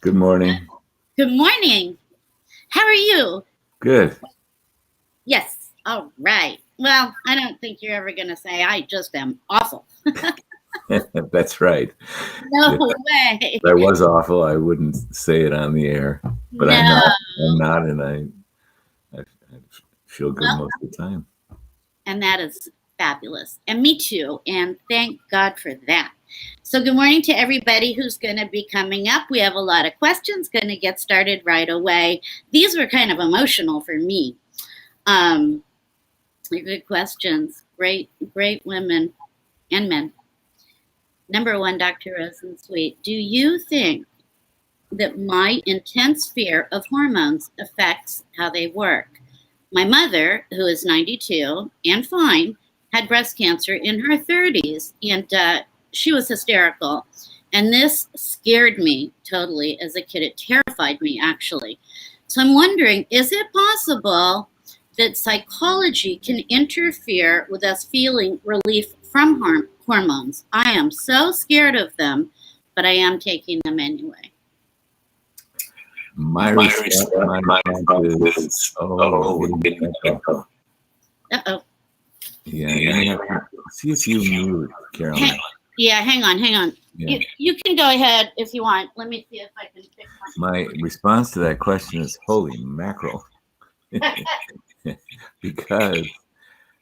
Good morning. Good morning. How are you? Good. Yes. All right. Well, I don't think you're ever going to say I just am awful. That's right. No If way. I was awful, I wouldn't say it on the air. But I'm No. not. I'm not, and I feel good Well, most of the time. and that is fabulous. And me too. And thank God for that. So, good morning to everybody who's going to be coming up. We have a lot of questions, going to get started right away. These were kind of emotional for me. Um, Good questions. Great women and men. Number one, Dr. Rosensweet, do you think that my intense fear of hormones affects how they work? My mother, who is 92 and fine, had breast cancer in her 30s, and she was hysterical. And this scared me totally as a kid. It terrified me, actually. So I'm wondering, is it possible that psychology can interfere with us feeling relief from hormones? I am so scared of them, but I am taking them anyway. My response is, oh, I'm getting echo. Uh-oh. Yeah, you may have to see if you mute, Carolyn. Hang on. Yeah. You can go ahead if you want. Let me see if I can fix My response to that question is, holy mackerel, because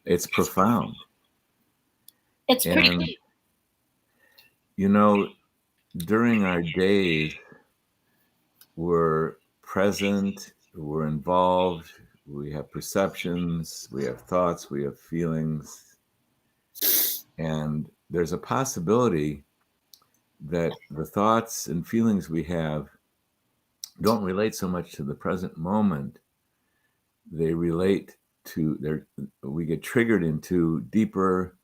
it's profound. It's pretty And deep. during our days, we're present, we're involved, we have perceptions, we have thoughts, we have feelings. And there's a possibility that the thoughts and feelings we have don't relate so much to the present moment. They relate to we get triggered into deeper,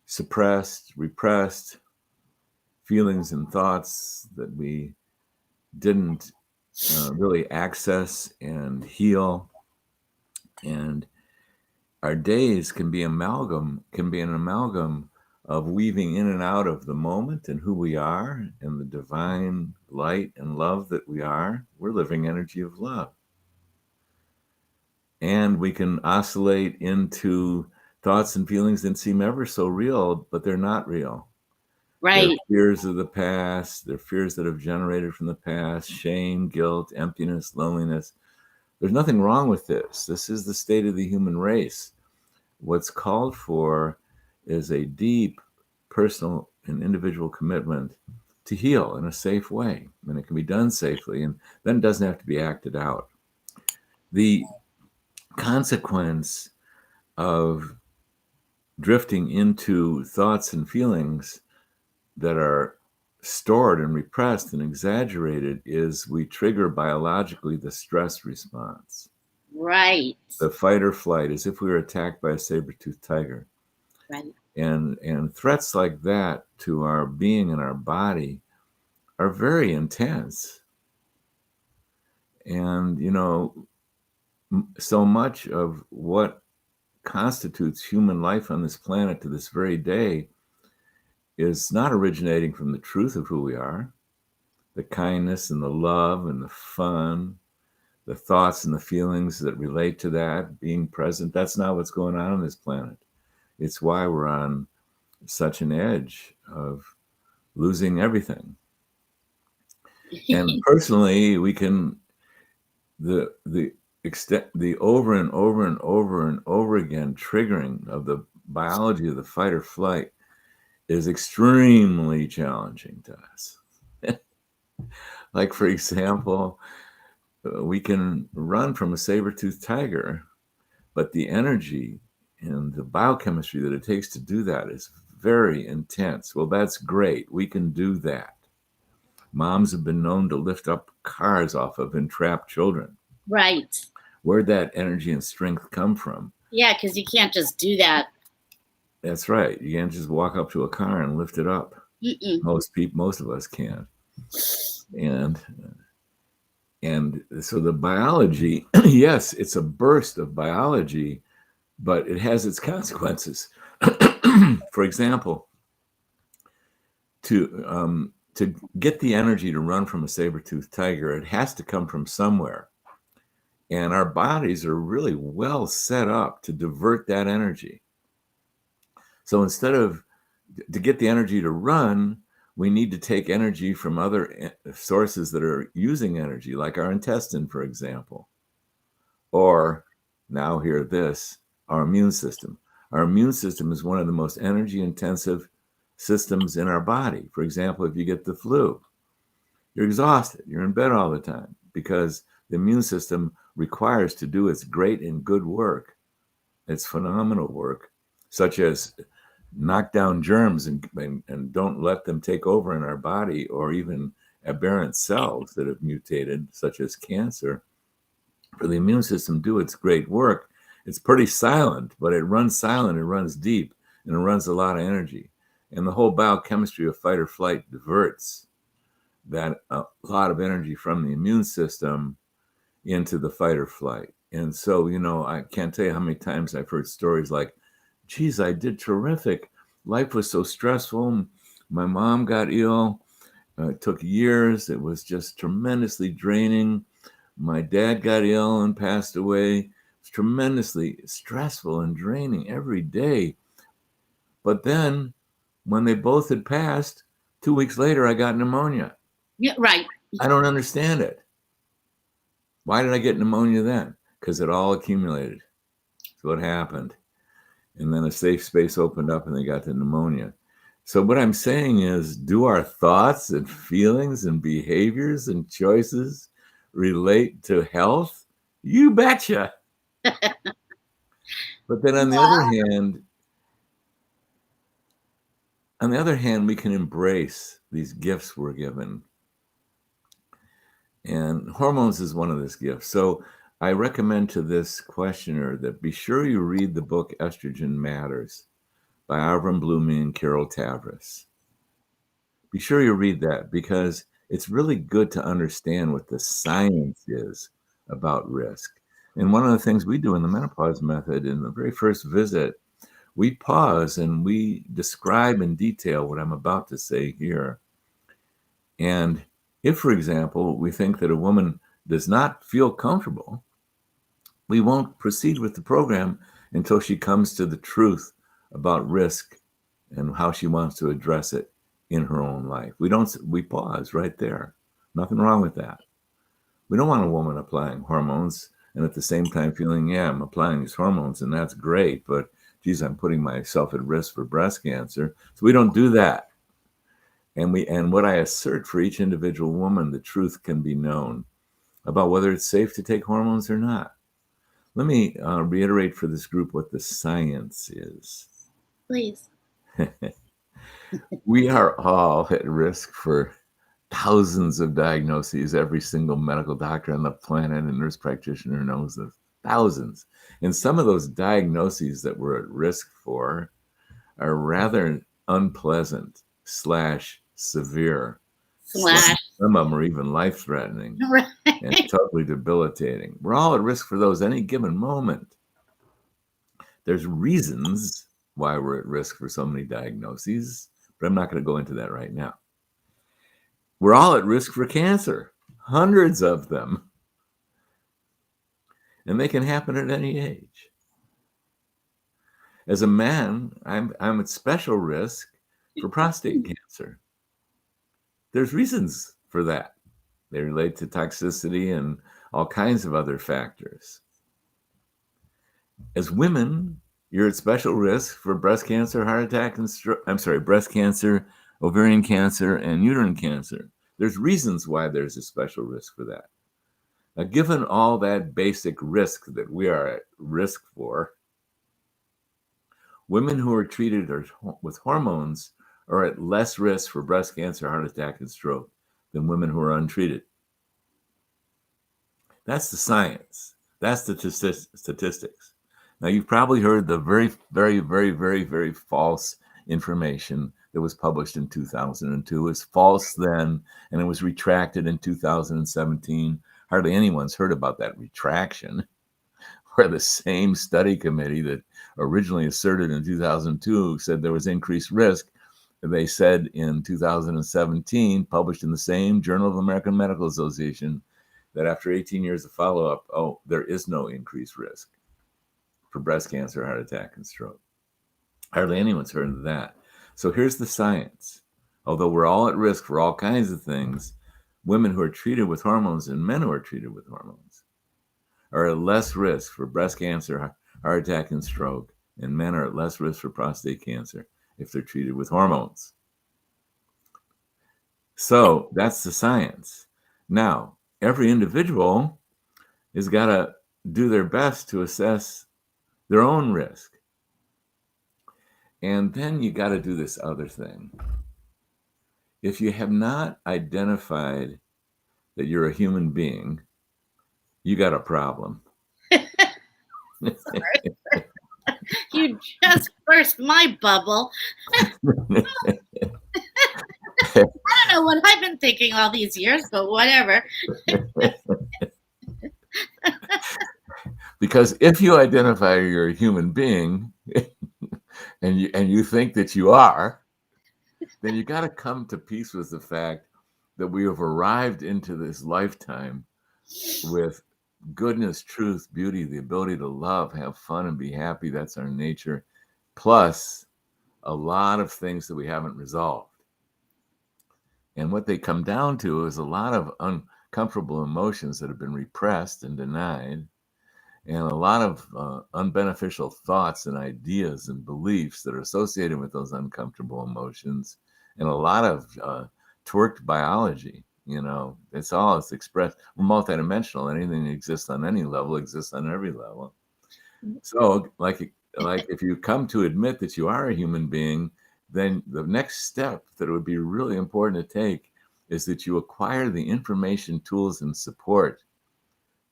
suppressed, repressed feelings and thoughts that we didn't really access and heal. And our days can be an amalgam of weaving in and out of the moment and who we are and the divine light and love that we are. We're living energy of love. And we can oscillate into thoughts and feelings that seem ever so real, but they're not real. Right. They're fears of the past. They're fears that have generated from the past, shame, guilt, emptiness, loneliness. There's nothing wrong with this. This is the state of the human race. What's called for is a deep personal and individual commitment to heal in a safe way. And it can be done safely, and then it doesn't have to be acted out. The consequence of drifting into thoughts and feelings that are stored and repressed and exaggerated is we trigger biologically the stress response. Right. The fight or flight, as if we were attacked by a saber-toothed tiger. Right. And threats like that to our being and our body are very intense. And, so much of what constitutes human life on this planet to this very day is not originating from the truth of who we are, the kindness and the love and the fun, the thoughts and the feelings that relate to that, being present. That's not what's going on this planet. It's why we're on such an edge of losing everything. And personally, we can the over and over and over and over again triggering of the biology of the fight or flight is extremely challenging to us. Like, for example, we can run from a saber-toothed tiger, but the energy and the biochemistry that it takes to do that is very intense. Well, that's great. We can do that. Moms have been known to lift up cars off of entrapped children. Right. Where'd that energy and strength come from? Yeah, because you can't just do that. That's right. You can't just walk up to a car and lift it up. Mm-mm. Most of us can't. And so the biology, yes, it's a burst of biology, but it has its consequences. For example, to to get the energy to run from a saber-toothed tiger, it has to come from somewhere. And our bodies are really well set up to divert that energy. So instead of, to get the energy to run, we need to take energy from other sources that are using energy, like our intestine, for example. Or, now hear this, our immune system. Our immune system is one of the most energy intensive systems in our body. For example, if you get the flu, you're exhausted, you're in bed all the time because the immune system requires to do its great and good work, its phenomenal work, such as knock down germs and don't let them take over in our body, or even aberrant cells that have mutated, such as cancer. For the immune system do its great work, it's pretty silent, but it runs silent, it runs deep, and it runs a lot of energy. And the whole biochemistry of fight or flight diverts that a lot of energy from the immune system into the fight or flight. And so, I can't tell you how many times I've heard stories like, geez, I did terrific. Life was so stressful. My mom got ill. It took years. It was just tremendously draining. My dad got ill and passed away. It's tremendously stressful and draining every day. But then when they both had passed, 2 weeks later, I got pneumonia. Yeah, right. I don't understand it. Why did I get pneumonia then? Because it all accumulated. That's what happened. And then a safe space opened up and they got the pneumonia. So what I'm saying is, do our thoughts and feelings and behaviors and choices relate to health? You betcha. But then on the other hand, we can embrace these gifts we're given. And hormones is one of those gifts. So I recommend to this questioner that be sure you read the book Estrogen Matters by Avram Blumey and Carol Tavris. Be sure you read that, because it's really good to understand what the science is about risk. And one of the things we do in the menopause method, in the very first visit, we pause and we describe in detail what I'm about to say here. And if, for example, we think that a woman does not feel comfortable, we won't proceed with the program until she comes to the truth about risk and how she wants to address it in her own life. We pause right there. Nothing wrong with that. We don't want a woman applying hormones and at the same time feeling, yeah, I'm applying these hormones and that's great, but geez, I'm putting myself at risk for breast cancer. So we don't do that. And what I assert for each individual woman, the truth can be known about whether it's safe to take hormones or not. Let me reiterate for this group what the science is. Please. We are all at risk for thousands of diagnoses. Every single medical doctor on the planet and nurse practitioner knows of thousands. And some of those diagnoses that we're at risk for are rather unpleasant / severe. Some of them are even life-threatening Right. and totally debilitating. We're all at risk for those any given moment. There's reasons why we're at risk for so many diagnoses, but I'm not going to go into that right now. We're all at risk for cancer, hundreds of them, and they can happen at any age. As a man, I'm at special risk for prostate cancer. There's reasons for that. They relate to toxicity and all kinds of other factors. As women, you're at special risk for breast cancer, heart attack, and breast cancer, ovarian cancer, and uterine cancer. There's reasons why there's a special risk for that. Now, given all that basic risk that we are at risk for, women who are treated with hormones are at less risk for breast cancer, heart attack, and stroke than women who are untreated. That's the science. That's the statistics. Now, you've probably heard the very, very, very, very, very false information that was published in 2002. It's false then, and it was retracted in 2017. Hardly anyone's heard about that retraction, where the same study committee that originally asserted in 2002 said there was increased risk they said in 2017, published in the same Journal of the American Medical Association, that after 18 years of follow-up, there is no increased risk for breast cancer, heart attack, and stroke. Hardly anyone's heard of that. So here's the science. Although we're all at risk for all kinds of things, women who are treated with hormones and men who are treated with hormones are at less risk for breast cancer, heart attack, and stroke, and men are at less risk for prostate cancer if they're treated with hormones. So that's the science. Now, every individual has got to do their best to assess their own risk. And then you got to do this other thing. If you have not identified that you're a human being, you got a problem. You just burst my bubble. I don't know what I've been thinking all these years, but whatever. Because if you identify you're a human being and you think that you are, then you got to come to peace with the fact that we have arrived into this lifetime with goodness, truth, beauty, the ability to love, have fun, and be happy. That's our nature. Plus a lot of things that we haven't resolved. And what they come down to is a lot of uncomfortable emotions that have been repressed and denied, and a lot of unbeneficial thoughts and ideas and beliefs that are associated with those uncomfortable emotions, and a lot of twerked biology. It's expressed. We're multidimensional. Anything that exists on any level exists on every level. So, like if you come to admit that you are a human being, then the next step that would be really important to take is that you acquire the information, tools, and support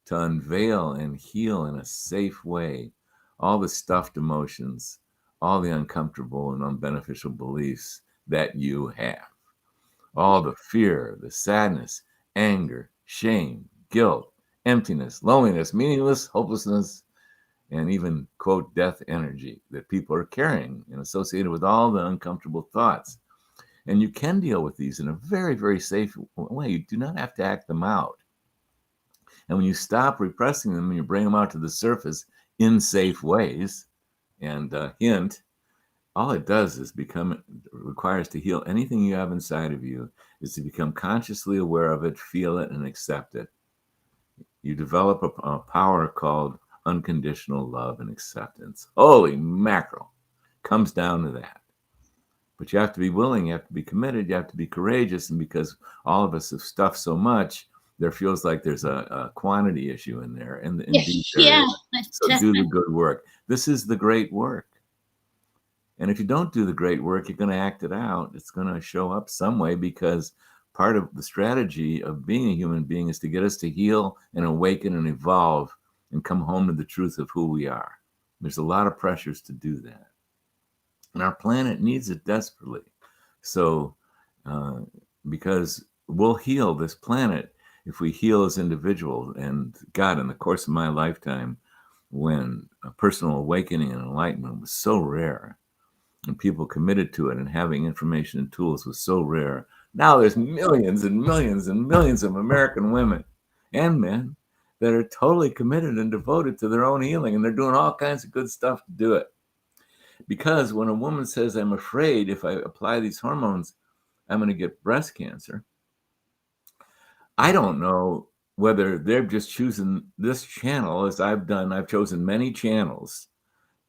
to unveil and heal in a safe way all the stuffed emotions, all the uncomfortable and unbeneficial beliefs that you have, all the fear, the sadness, anger, shame, guilt, emptiness, loneliness, meaningless, hopelessness, and even, quote, death energy that people are carrying and associated with all the uncomfortable thoughts. And you can deal with these in a very, very safe way. You do not have to act them out. And when you stop repressing them and you bring them out to the surface in safe ways, and hint, all it does is requires to heal anything you have inside of you, is to become consciously aware of it, feel it, and accept it. You develop a power called unconditional love and acceptance. Holy mackerel. Comes down to that. But you have to be willing, you have to be committed, you have to be courageous. And because all of us have stuffed so much, there feels like there's a quantity issue in there. And indeed there is. So do the good work. This is the great work. And if you don't do the great work, you're going to act it out. It's going to show up some way, because part of the strategy of being a human being is to get us to heal and awaken and evolve and come home to the truth of who we are. There's a lot of pressures to do that. And our planet needs it desperately. So, because we'll heal this planet if we heal as individuals. And God, in the course of my lifetime, when a personal awakening and enlightenment was so rare, and people committed to it, and having information and tools was so rare, now there's millions and millions and millions of American women and men that are totally committed and devoted to their own healing, and they're doing all kinds of good stuff to do it. Because when a woman says, I'm afraid if I apply these hormones, I'm going to get breast cancer, I don't know whether they're just choosing this channel, as I've done. I've chosen many channels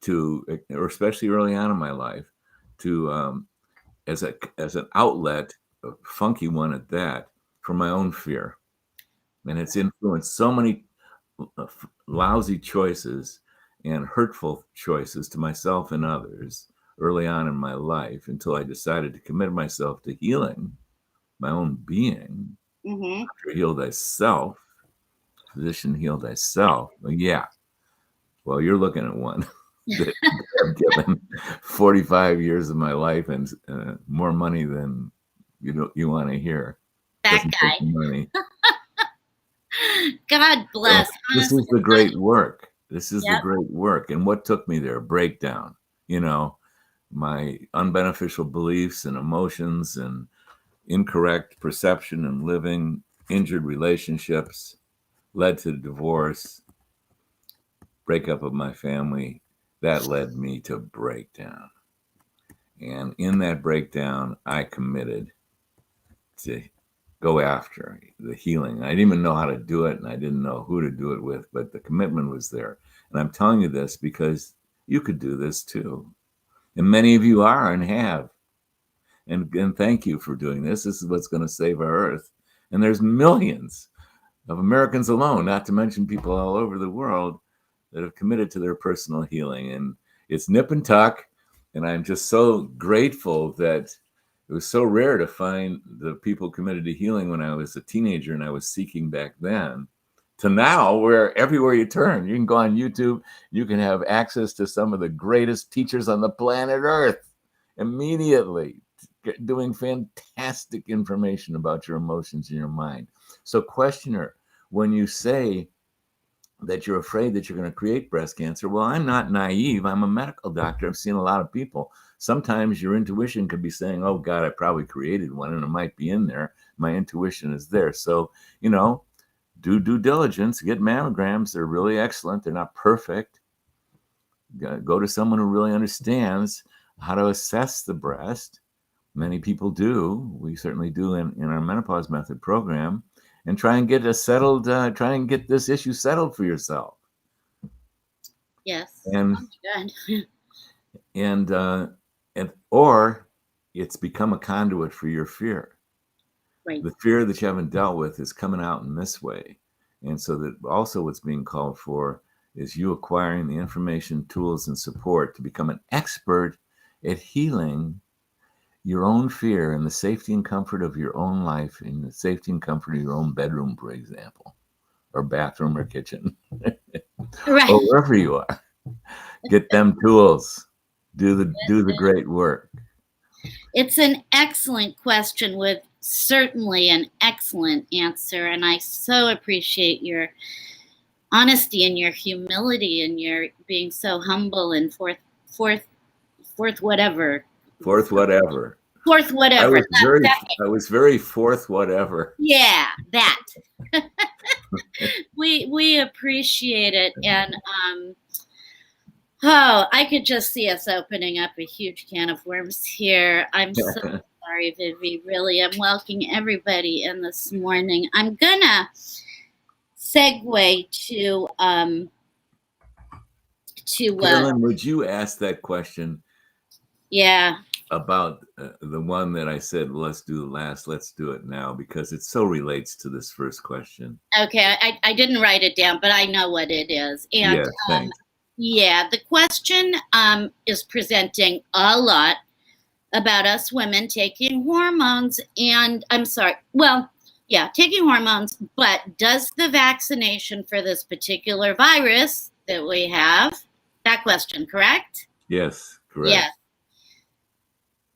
or especially early on in my life, to as an outlet, a funky one at that, for my own fear. And it's influenced so many lousy choices and hurtful choices to myself and others early on in my life, until I decided to commit myself to healing my own being. After heal thyself, physician, heal thyself. Well, you're looking at one that I've given 45 years of my life and more money than you want to hear. That guy. Money. God bless. This is the great work. This is the great work. And what took me there? Breakdown. my unbeneficial beliefs and emotions and incorrect perception and living, injured relationships led to divorce, breakup of my family. That led me to breakdown. And in that breakdown, I committed to go after the healing. I didn't even know how to do it, and I didn't know who to do it with, but the commitment was there. And I'm telling you this because you could do this too. And many of you are and have. And thank you for doing this. This is what's going to save our earth. And there's millions of Americans alone, not to mention people all over the world, that have committed to their personal healing. And it's nip and tuck. And I'm just so grateful that it was so rare to find the people committed to healing when I was a teenager and I was seeking back then, to now, where everywhere you turn, you can go on YouTube, you can have access to some of the greatest teachers on the planet Earth immediately, doing fantastic information about your emotions and your mind. So, questioner, when you say that you're afraid that you're going to create breast cancer, well, I'm not naive. I'm a medical doctor. I've seen a lot of people. Sometimes your intuition could be saying, oh, God, I probably created one and it might be in there. My intuition is there. So, do due diligence, get mammograms. They're really excellent. They're not perfect. Go to someone who really understands how to assess the breast. Many people do. We certainly do in our menopause method program, and try and get this issue settled for yourself. Yes. And Good. or it's become a conduit for your fear. Right. The fear that you haven't dealt with is coming out in this way. And so that also what's being called for is you acquiring the information, tools, and support to become an expert at healing your own fear in the safety and comfort of your own life, in the safety and comfort of your own bedroom, for example, or bathroom or kitchen, Right. or wherever you are. Get them tools. Do the great work. It's an excellent question with certainly an excellent answer. And I so appreciate your honesty and your humility and your being so humble and forth whatever. Fourth whatever. Fourth whatever. I was very fourth whatever. Yeah, that. we appreciate it. And I could just see us opening up a huge can of worms here. I'm so sorry, Vivi. Really, I'm welcoming everybody in this morning. I'm gonna segue to Carolyn, would you ask that question? Yeah. About the one that I said, let's do last, let's do it now, because it so relates to this first question. Okay, I didn't write it down, but I know what it is. And yeah, thanks. The question is presenting a lot about us women taking hormones. And I'm sorry, taking hormones, but does the vaccination for this particular virus that we have, that question, correct? Yes, correct. Yes.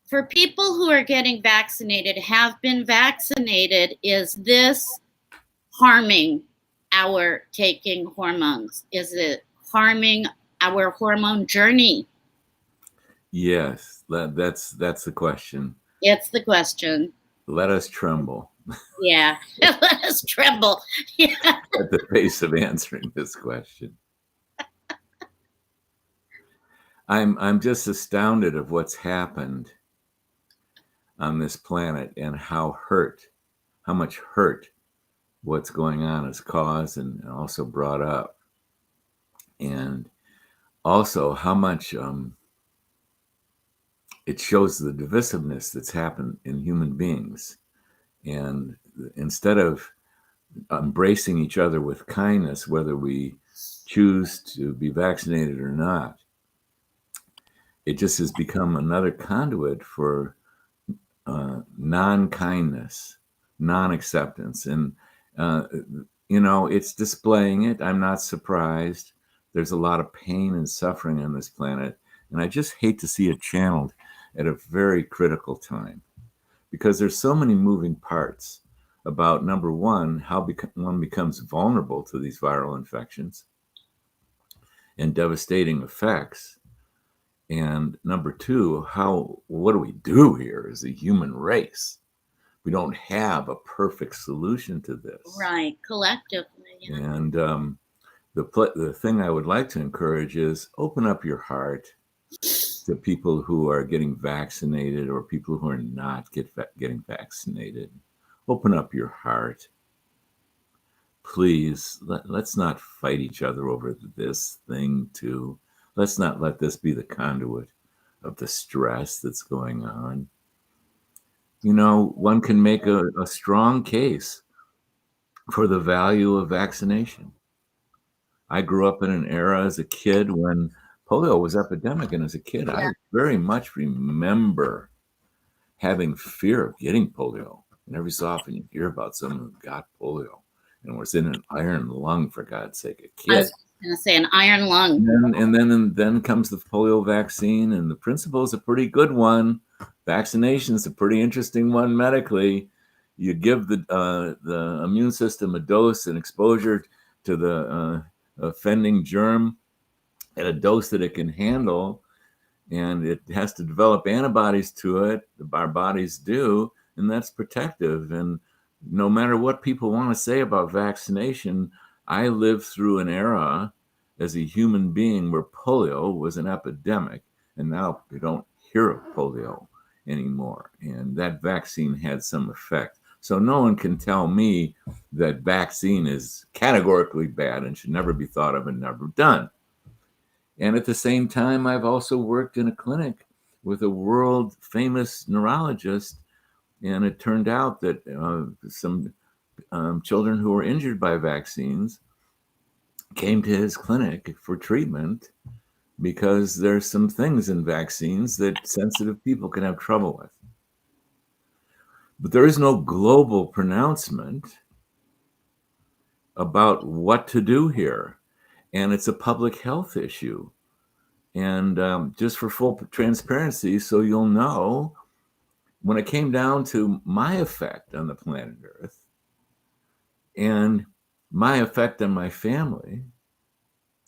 For people who are getting vaccinated, have been vaccinated, is this harming our taking hormones? Is it harming our hormone journey? Yes, that's the question. It's the question. Let us tremble. Yeah, let us tremble. Yeah. At the face of answering this question. I'm just astounded of what's happened on this planet and how much hurt what's going on has caused and also brought up. And also how much it shows the divisiveness that's happened in human beings. And instead of embracing each other with kindness, whether we choose to be vaccinated or not, it just has become another conduit for non-kindness, non-acceptance. And, it's displaying it. I'm not surprised. There's a lot of pain and suffering on this planet. And I just hate to see it channeled at a very critical time, because there's so many moving parts about, number one, how one becomes vulnerable to these viral infections and devastating effects. And number two, what do we do here as a human race? We don't have a perfect solution to this. Right. Collectively. Yeah. And the thing I would like to encourage is open up your heart to people who are getting vaccinated or people who are not getting vaccinated. Open up your heart. Please, let's not fight each other over this thing, too. Let's not let this be the conduit of the stress that's going on. You know, one can make a strong case for the value of vaccination. I grew up in an era as a kid when polio was epidemic, and as a kid, I Yeah. very much remember having fear of getting polio. And every so often you hear about someone who got polio and was in an iron lung, for God's sake, a I kid. was going to say an iron lung. And then comes the polio vaccine, and the principle is a pretty good one. Vaccination is a pretty interesting one medically. You give the immune system a dose and exposure to the offending germ at a dose that it can handle, and it has to develop antibodies to it. Our bodies do, and that's protective. And no matter what people want to say about vaccination, I lived through an era as a human being where polio was an epidemic, and now we don't hear of polio anymore. And that vaccine had some effect. So no one can tell me that vaccine is categorically bad and should never be thought of and never done. And at the same time, I've also worked in a clinic with a world famous neurologist. And it turned out that some children who were injured by vaccines came to his clinic for treatment because there's some things in vaccines that sensitive people can have trouble with. But there is no global pronouncement about what to do here. And it's a public health issue. And just for full transparency, so you'll know, when it came down to my effect on the planet Earth and my effect on my family,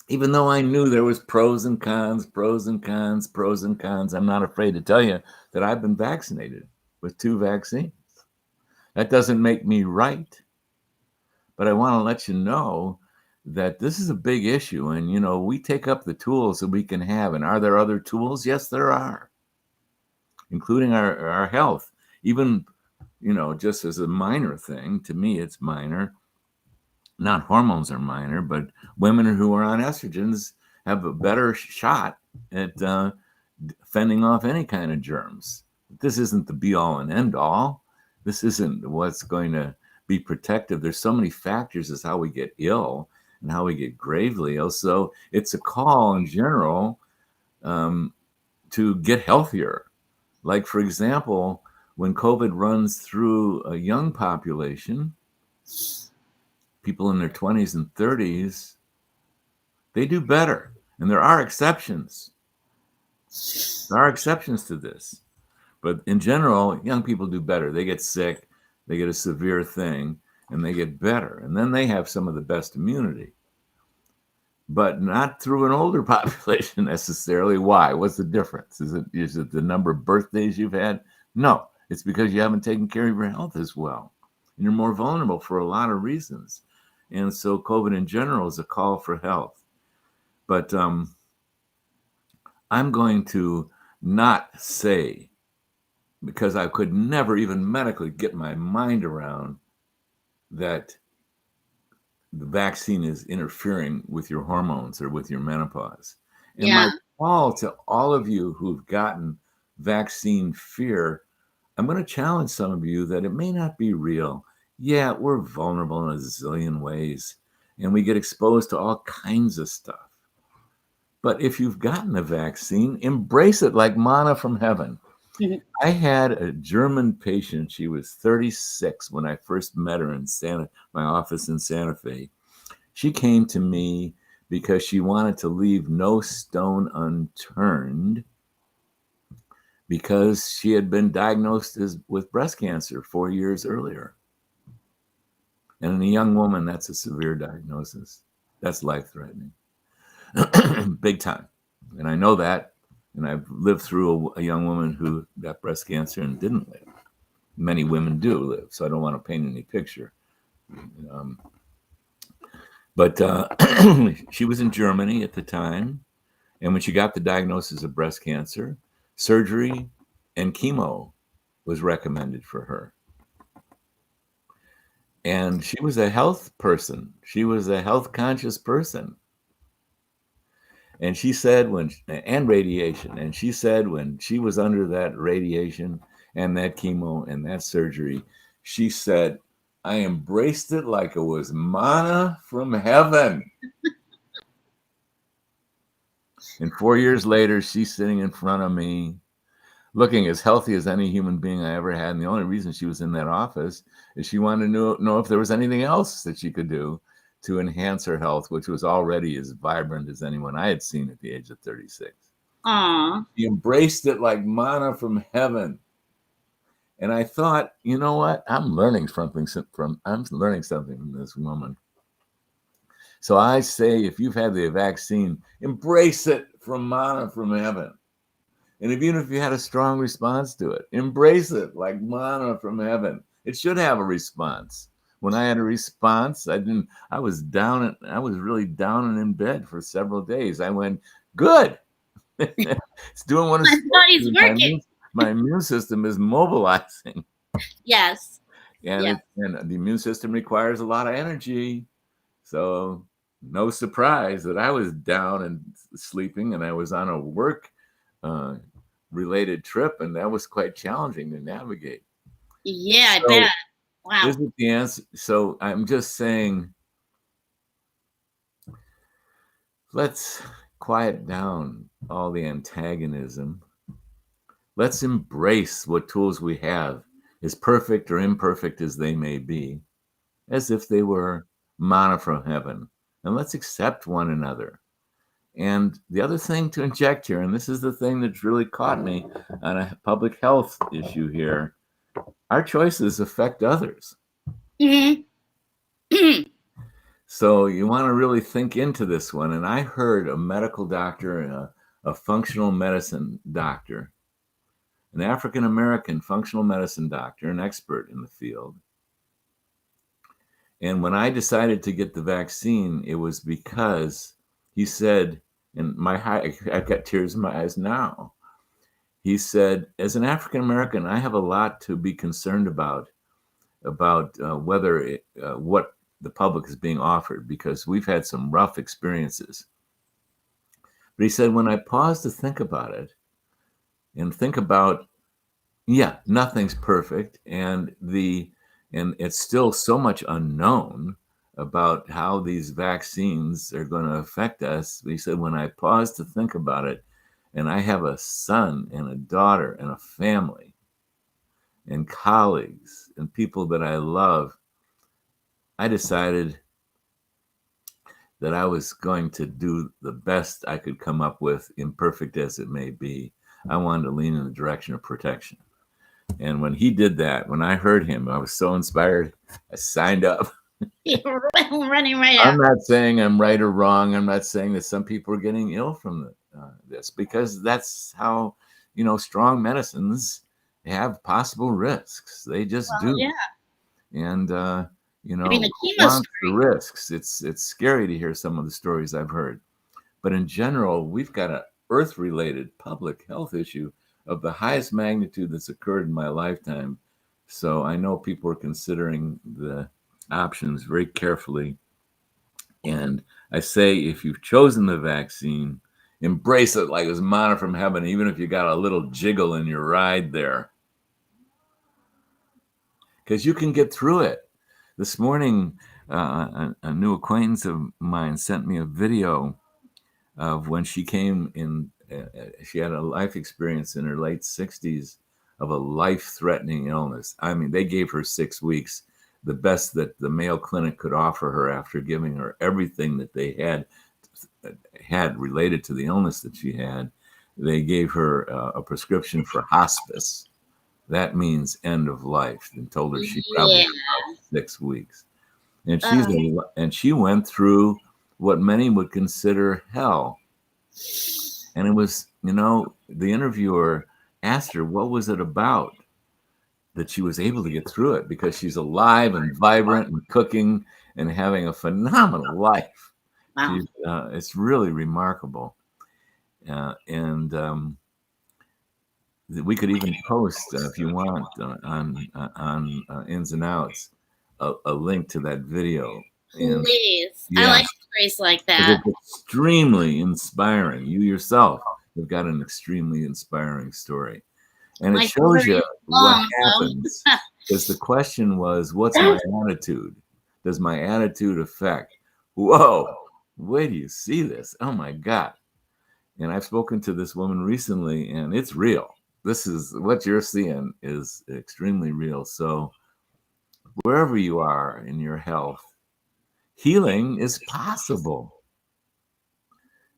even though I knew there was pros and cons, pros and cons, pros and cons, I'm not afraid to tell you that I've been vaccinated with 2 vaccines. That doesn't make me right, but I want to let you know that this is a big issue. And, you know, we take up the tools that we can have. And are there other tools? Yes, there are, including our health. Even, you know, just as a minor thing, to me, it's minor. Not hormones are minor, but women who are on estrogens have a better shot at fending off any kind of germs. This isn't the be all and end all. This isn't what's going to be protective. There's so many factors as how we get ill and how we get gravely ill. So it's a call in general to get healthier. Like, for example, when COVID runs through a young population, people in their 20s and 30s, they do better. And there are exceptions. There are exceptions to this. But in general, young people do better. They get sick, they get a severe thing, and they get better. And then they have some of the best immunity. But not through an older population necessarily. Why? What's the difference? Is it the number of birthdays you've had? No, it's because you haven't taken care of your health as well. And you're more vulnerable for a lot of reasons. And so COVID in general is a call for health. But I'm going to not say, because I could never even medically get my mind around that the vaccine is interfering with your hormones or with your menopause. And my Yeah. call to all of you who've gotten vaccine fear, I'm going to challenge some of you that it may not be real. Yeah, we're vulnerable in a zillion ways, and we get exposed to all kinds of stuff. But if you've gotten a vaccine, embrace it like manna from heaven. Mhm. I had a German patient. She was 36 when I first met her in my office in Santa Fe. She came to me because she wanted to leave no stone unturned because she had been diagnosed with breast cancer 4 years earlier. And in a young woman, that's a severe diagnosis. That's life threatening, big time. And I know that And I've lived through a young woman who got breast cancer and didn't live. Many women do live, so I don't want to paint any picture. Um, but she was in Germany at the time, and when she got the diagnosis of breast cancer, surgery and chemo was recommended for her. And she was a health person. She was a health conscious person. And she said and radiation. And she said when she was under that radiation and that chemo and that surgery, she said, I embraced it like it was manna from heaven. And 4 years later, she's sitting in front of me, looking as healthy as any human being I ever had. And the only reason she was in that office is she wanted to know if there was anything else that she could do to enhance her health, which was already as vibrant as anyone I had seen at the age of 36. Aw. She embraced it like manna from heaven. And I thought, you know what? I'm learning something from this woman. So I say, if you've had the vaccine, embrace it from manna from heaven. And even if you had a strong response to it, embrace it like manna from heaven. It should have a response. When I had a response, I was really down and in bed for several days. I went, good. It's doing what it's My supposed body's to. working. My immune system is mobilizing. Yes. And Yes. the immune system requires a lot of energy. So no surprise that I was down and sleeping, and I was on a work uh, related trip, and that was quite challenging to navigate. Yeah, I So bet. Wow. isn't the answer? So I'm just saying, let's quiet down all the antagonism. Let's embrace what tools we have, as perfect or imperfect as they may be, as if they were manna from heaven. And let's accept one another. And the other thing to inject here, and this is the thing that's really caught me on a public health issue here, our choices affect others. Mhm. So you want to really think into this one. And I heard a medical doctor and a functional medicine doctor, an African American functional medicine doctor, an expert in the field. And when I decided to get the vaccine, it was because he said, and I've got tears in my eyes now. He said, as an African American, I have a lot to be concerned about what the public is being offered, because we've had some rough experiences. But he said, when I pause to think about it and think about, yeah, nothing's perfect, and it's still so much unknown about how these vaccines are going to affect us. He said, when I pause to think about it, and I have a son and a daughter and a family and colleagues and people that I love, I decided that I was going to do the best I could come up with, imperfect as it may be. I wanted to lean in the direction of protection. And when he did that, when I heard him, I was so inspired. I signed up. You're running right I'm out. not saying I'm right or wrong. I'm not saying that some people are getting ill from this, because that's how, strong medicines have possible risks. They just Well, do. yeah. And, I mean, the who chemo wants the story. risks? It's scary to hear some of the stories I've heard. But in general, we've got an earth-related public health issue of the highest magnitude that's occurred in my lifetime. So I know people are considering the options very carefully. And I say, if you've chosen the vaccine, embrace it like it was manna from heaven, even if you got a little jiggle in your ride there, because you can get through it. This morning, a new acquaintance of mine sent me a video of when she came in. She had a life experience in her late 60s of a life-threatening illness. I mean, they gave her 6 weeks, the best that the Mayo Clinic could offer her after giving her everything that they had related to the illness that she had. They gave her a prescription for hospice. That means end of life, and told her she probably Yeah. had about 6 weeks. And Uh, she went through what many would consider hell. And it was, the interviewer asked her, what was it about that she was able to get through it? Because she's alive and vibrant and cooking and having a phenomenal life. Wow. It's really remarkable. And we could even post, if you want, on Ins and Outs, a link to that video. And Please. I yeah, like stories like because that. it's extremely inspiring. You yourself have got an extremely inspiring story, and it My shows story you is what long, happens. though. Because the question was, what's my attitude? Does my attitude affect? Whoa, wait do you see this? Oh my God. And I've spoken to this woman recently, and it's real. This is what you're seeing is extremely real. So wherever you are in your health, healing is possible.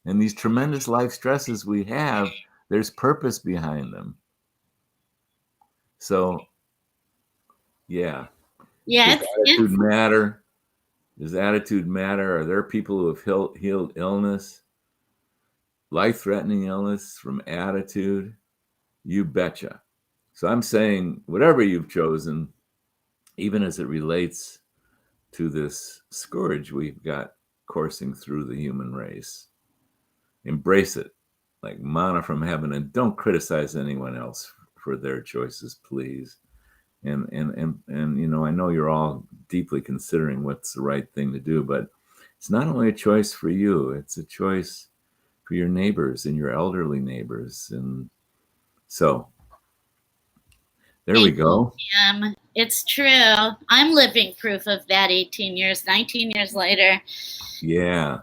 And these tremendous life stresses we have, there's purpose behind them. So, yeah, Yeah, does attitude it's matter? Does attitude matter? Are there people who have healed illness, life threatening illness from attitude? You betcha. So, I'm saying, whatever you've chosen, even as it relates to this scourge we've got coursing through the human race, embrace it like manna from heaven, and don't criticize anyone else for their choices, please. And I know you're all deeply considering what's the right thing to do, but it's not only a choice for you, it's a choice for your neighbors and your elderly neighbors. And so there we thank you, go. Kim. It's true. I'm living proof of that 18 years, 19 years later. Yeah.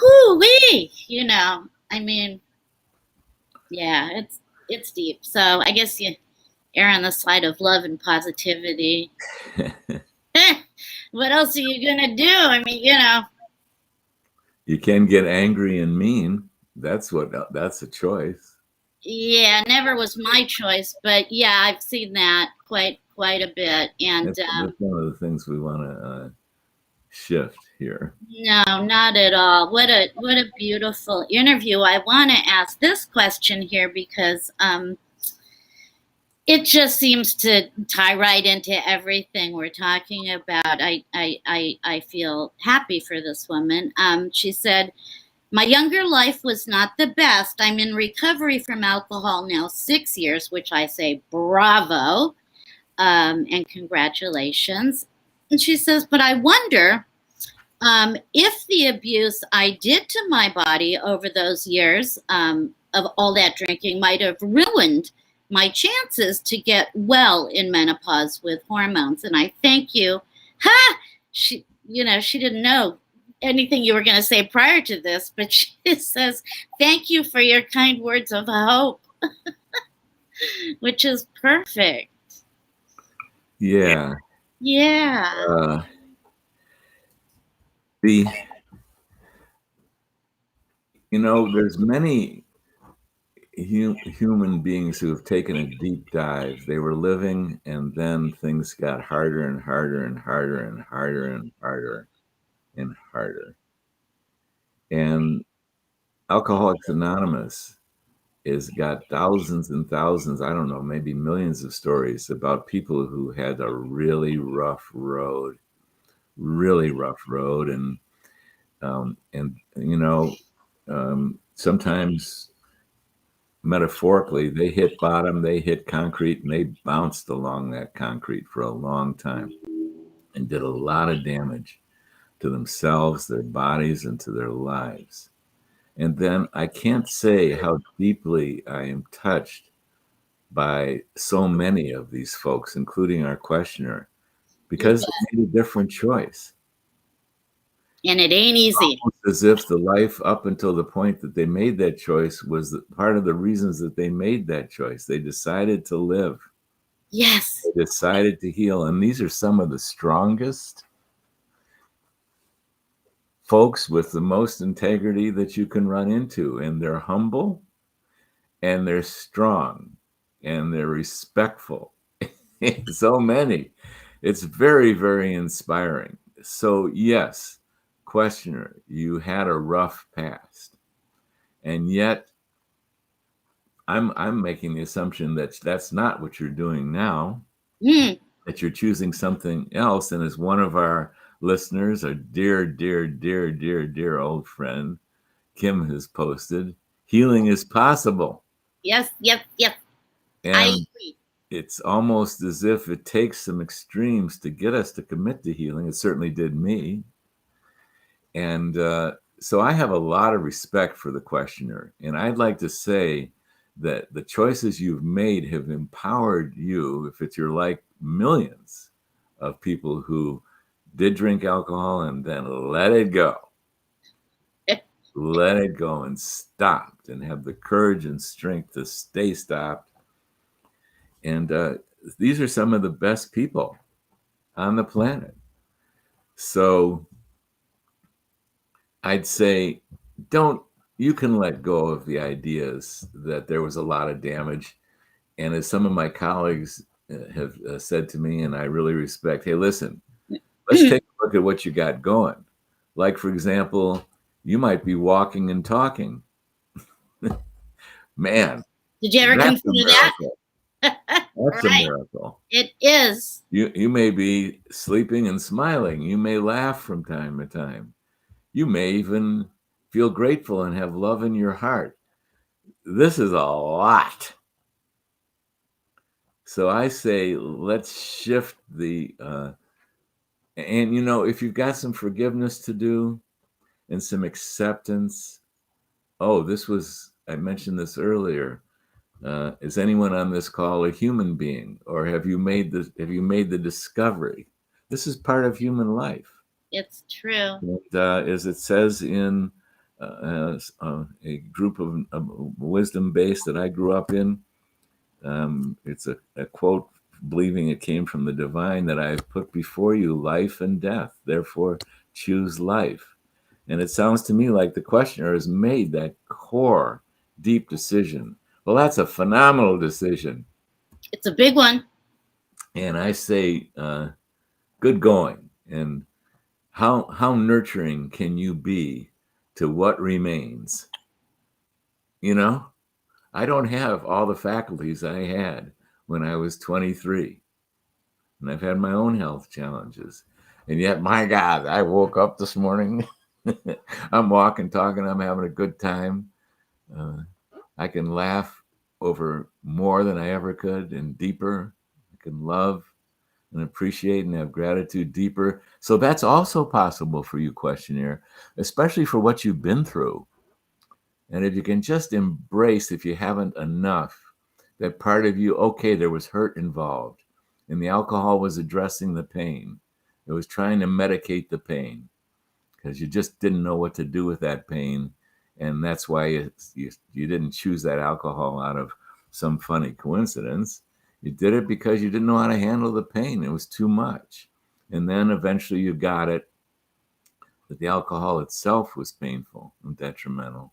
Whoo wee! I mean, yeah, it's deep. So I guess you err on the side of love and positivity. What else are you gonna do? I mean, You can get angry and mean. That's a choice. yeah, never was my choice, but yeah, I've seen that quite a bit. And That's one of the things we want to shift here. no, not at all. What a beautiful interview. I want to ask this question here because it just seems to tie right into everything we're talking about. I feel happy for this woman. She said, "My younger life was not the best. I'm in recovery from alcohol now 6 years," which I say bravo, and congratulations. And she says, "But I wonder if the abuse I did to my body over those years of all that drinking might have ruined my chances to get well in menopause with hormones." And I thank you. Ha! She didn't know anything you were going to say prior to this, but she says, "Thank you for your kind words of hope," which is perfect. Yeah. Yeah. Uh, the there's many human beings who have taken a deep dive. They were living, and then things got harder and harder and harder and harder and harder and harder. And Alcoholics Anonymous is got thousands and thousands, I don't know, maybe millions of stories about people who had a really rough road, and sometimes metaphorically, they hit bottom, they hit concrete, and they bounced along that concrete for a long time and did a lot of damage to themselves, their bodies, and to their lives. And then I can't say how deeply I am touched by so many of these folks, including our questioner, You because bet. they made a different choice. And it ain't easy. Almost as if the life up until the point that they made that choice was part of the reasons that they made that choice. They decided to live. Yes. They decided to heal. And these are some of the strongest folks with the most integrity that you can run into. And they're humble and they're strong and they're respectful. So many. It's very, very inspiring. So, yes, questioner, you had a rough past. And yet I'm making the assumption that that's not what you're doing now, Mm, that you're choosing something else. And as one of our listeners, our dear, dear, dear, dear, dear old friend, Kim has posted, healing is possible. yes, yes, yes. I And agree. it's almost as if it takes some extremes to get us to commit to healing. It certainly did me. And so I have a lot of respect for the questioner. And I'd like to say that the choices you've made have empowered you, if it's your like millions of people who did drink alcohol and then let it go and stopped and have the courage and strength to stay stopped. And these are some of the best people on the planet. So I'd say don't, you can let go of the ideas that there was a lot of damage. And as some of my colleagues have said to me, and I really respect, hey, listen, let's take a look at what you got going. Like, for example, you might be walking and talking. Man, Did you ever that's a consider that? miracle. That's a Right. miracle. It is. You may be sleeping and smiling. You may laugh from time to time. You may even feel grateful and have love in your heart. This is a lot. So I say, let's shift and if you've got some forgiveness to do and some acceptance. Oh, I mentioned this earlier. Is anyone on this call a human being, or have you made the discovery? This is part of human life. It's true. And, as it says in a group of wisdom base that I grew up in, it's a quote, believing it came from the divine, that I've put before you life and death, therefore choose life. And it sounds to me like the questioner has made that core, deep decision. Well, that's a phenomenal decision. It's a big one. And I say, good going. And how nurturing can you be to what remains? You know, I don't have all the faculties I had when I was 23, and I've had my own health challenges. And yet, my God, I woke up this morning. I'm walking, talking, I'm having a good time. Uh, I can laugh over more than I ever could and deeper. I can love and appreciate and have gratitude deeper. So that's also possible for you, questionnaire, especially for what you've been through. And if you can just embrace, if you haven't enough, that part of you, okay, there was hurt involved, and the alcohol was addressing the pain. It was trying to medicate the pain because you just didn't know what to do with that pain. And that's why you didn't choose that alcohol out of some funny coincidence. You did it because you didn't know how to handle the pain. It was too much. And then eventually you got it that the alcohol itself was painful and detrimental.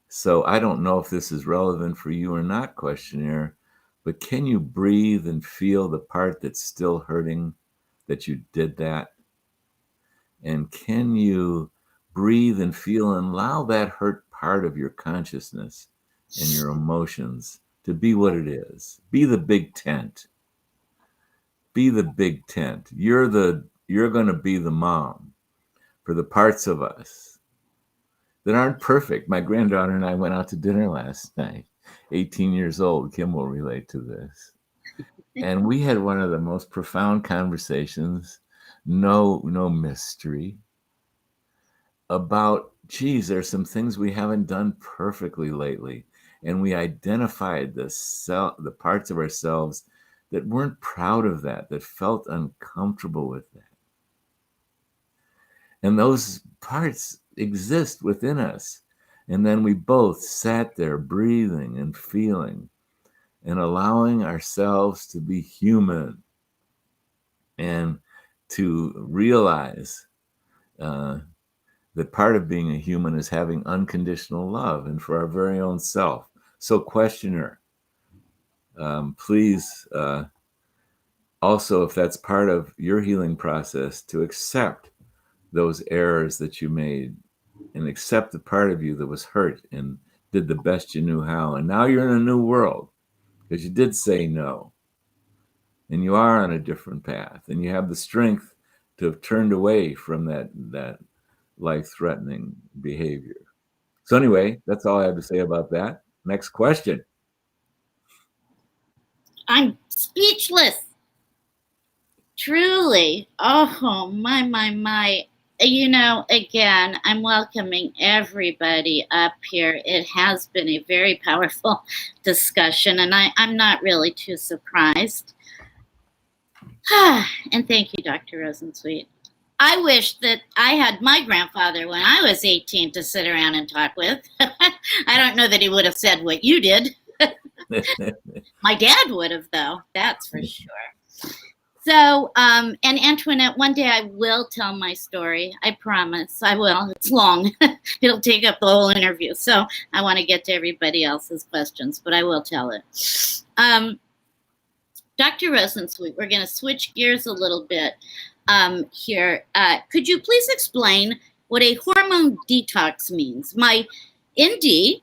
So I don't know if this is relevant for you or not, questionnaire, but can you breathe and feel the part that's still hurting that you did that? And can you breathe and feel and allow that hurt part of your consciousness and your emotions to be what it is? Be the big tent. Be the big tent. You're going to be the mom for the parts of us that aren't perfect. My granddaughter and I went out to dinner last night. 18 years old. Kim will relate to this. And we had one of the most profound conversations, no mystery, about, geez, there's some things we haven't done perfectly lately. And we identified the parts of ourselves that weren't proud of that felt uncomfortable with that. And those parts exist within us. And then we both sat there breathing and feeling and allowing ourselves to be human and to realize that part of being a human is having unconditional love and for our very own self. So, questioner, please also, if that's part of your healing process, to accept those errors that you made and accept the part of you that was hurt and did the best you knew how. And now you're in a new world because you did say no. And you are on a different path. And you have the strength to have turned away from that life-threatening behavior. So anyway, that's all I have to say about that. Next question. I'm speechless. Truly. Oh, my. You know, again, I'm welcoming everybody up here. It has been a very powerful discussion, and I'm not really too surprised. And thank you, Dr. Rosensweet. I wish that I had my grandfather when I was 18 to sit around and talk with. I don't know that he would have said what you did. My dad would have, though. That's for sure. So, and Antoinette, one day I will tell my story. I promise I will. It's long. It'll take up the whole interview. So I want to get to everybody else's questions, but I will tell it. Dr. Rosensweet, we're going to switch gears a little bit here. Could you please explain what a hormone detox means? My ND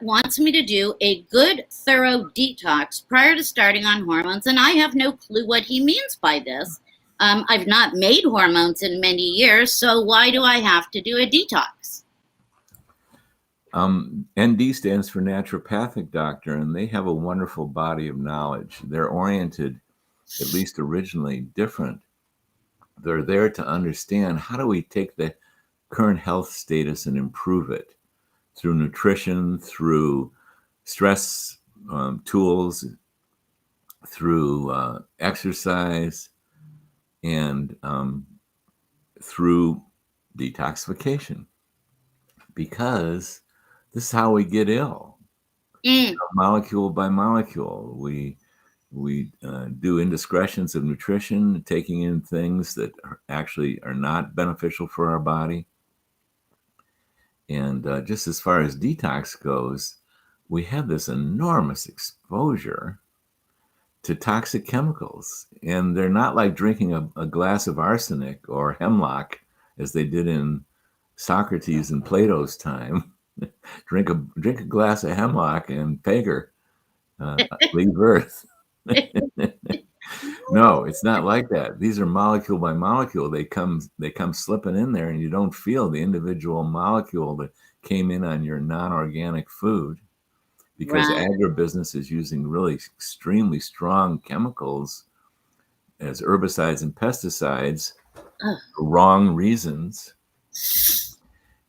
wants me to do a good, thorough detox prior to starting on hormones, and I have no clue what he means by this. I've not made hormones in many years, so why do I have to do a detox? ND stands for naturopathic doctor, and they have a wonderful body of knowledge. They're oriented, at least originally, different. They're there to understand how do we take the current health status and improve it through nutrition, through stress tools, through exercise, and through detoxification. Because this is how we get ill, molecule by molecule. We do indiscretions of nutrition, taking in things that actually are not beneficial for our body. And just as far as detox goes, we have this enormous exposure to toxic chemicals. And they're not like drinking a glass of arsenic or hemlock as they did in Socrates and Plato's time. drink a glass of hemlock and Pager, leave Earth. No, it's not like that. These are molecule by molecule. They come slipping in there, and you don't feel the individual molecule that came in on your non-organic food, because agribusiness is using really extremely strong chemicals as herbicides and pesticides for wrong reasons.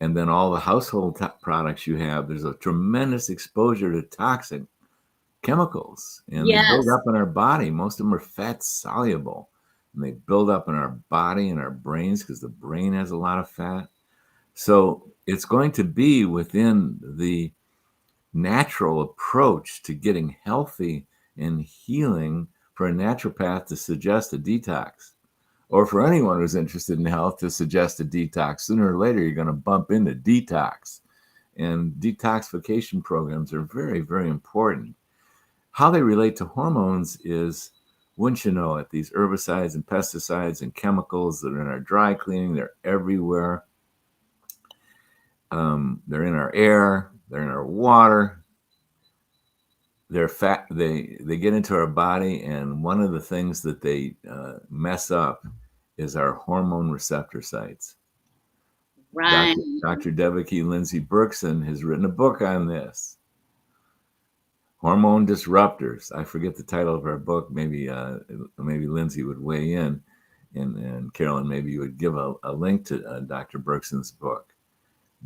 And then all the household products you have, there's a tremendous exposure to toxic chemicals, and they build up in our body. Most of them are fat soluble, and they build up in our body and our brains because the brain has a lot of fat. So it's going to be within the natural approach to getting healthy and healing for a naturopath to suggest a detox, or for anyone who's interested in health to suggest a detox. Sooner or later, you're going to bump into detox, and detoxification programs are very, very important. How they relate to hormones is, wouldn't you know it, these herbicides and pesticides and chemicals that are in our dry cleaning, they're everywhere. They're in our air, they're in our water. They're fat. They get into our body, and one of the things that they mess up is our hormone receptor sites. Right. Dr. Devaki Lindsay Berkson has written a book on this. Hormone disruptors. I forget the title of our book. Maybe Lindsay would weigh in, and Carolyn, maybe you would give a link to Dr. Berkson's book,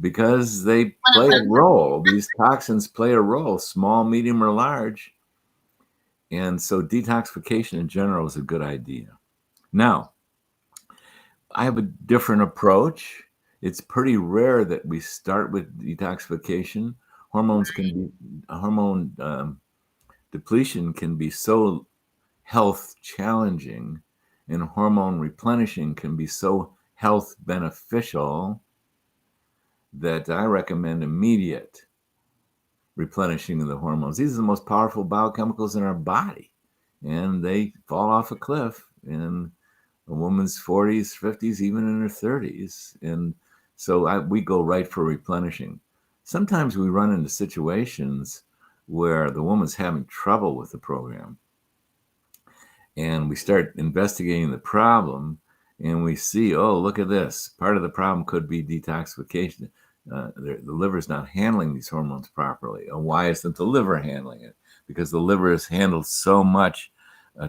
because they play a role. These toxins play a role, small, medium, or large. And so detoxification in general is a good idea. Now, I have a different approach. It's pretty rare that we start with detoxification. Hormone depletion can be so health challenging, and hormone replenishing can be so health beneficial, that I recommend immediate replenishing of the hormones. These are the most powerful biochemicals in our body, and they fall off a cliff in a woman's 40s, 50s, even in her 30s. And so we go right for replenishing. sometimes we run into situations where the woman's having trouble with the program, and we start investigating the problem, and we see, oh, look at this. Part of the problem could be detoxification. The liver's not handling these hormones properly. And why isn't the liver handling it? Because the liver has handled so much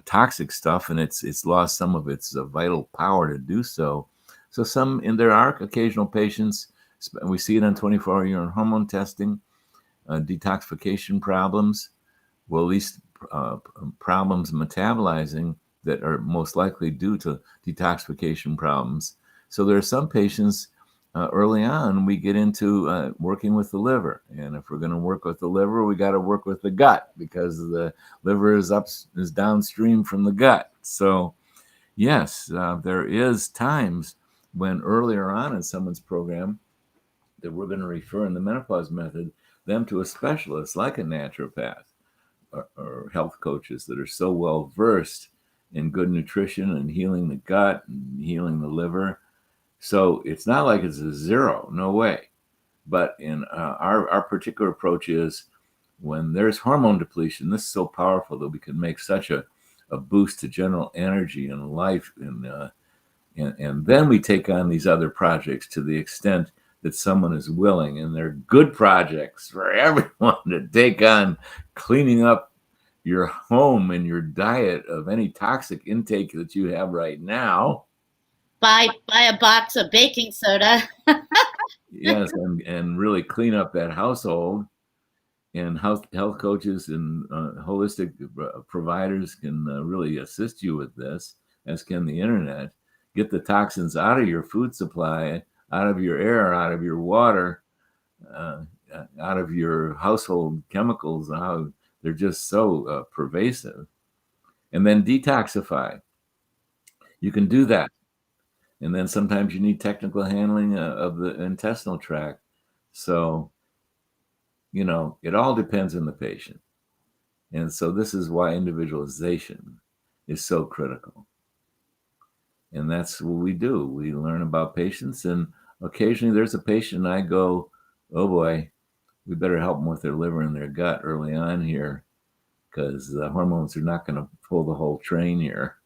toxic stuff, and it's lost some of its vital power to do so. So and there are occasional patients, we see it on 24-hour urine hormone testing, detoxification problems, well, at least problems metabolizing that are most likely due to detoxification problems. So there are some patients early on we get into working with the liver, and if we're going to work with the liver, we got to work with the gut because the liver is downstream from the gut. So yes, there is times when earlier on in someone's program that we're going to refer in the menopause method them to a specialist like a naturopath or health coaches that are so well versed in good nutrition and healing the gut and healing the liver. So it's not like it's a zero, no way. But in our particular approach is when there's hormone depletion, this is so powerful that we can make such a boost to general energy and life. And then we take on these other projects to the extent that someone is willing, and they're good projects for everyone to take on cleaning up your home and your diet of any toxic intake that you have right now. Buy a box of baking soda. Yes, and really clean up that household. And health coaches and holistic providers can really assist you with this, as can the internet. Get the toxins out of your food supply, out of your air, out of your water, uh, out of your household chemicals, how they're just so pervasive. And then detoxify. You can do that. And then sometimes you need technical handling of the intestinal tract. So, it all depends on the patient. And so this is why individualization is so critical. And that's what we do. We learn about patients, and occasionally there's a patient I go, oh boy, we better help them with their liver and their gut early on here, because the hormones are not going to pull the whole train here.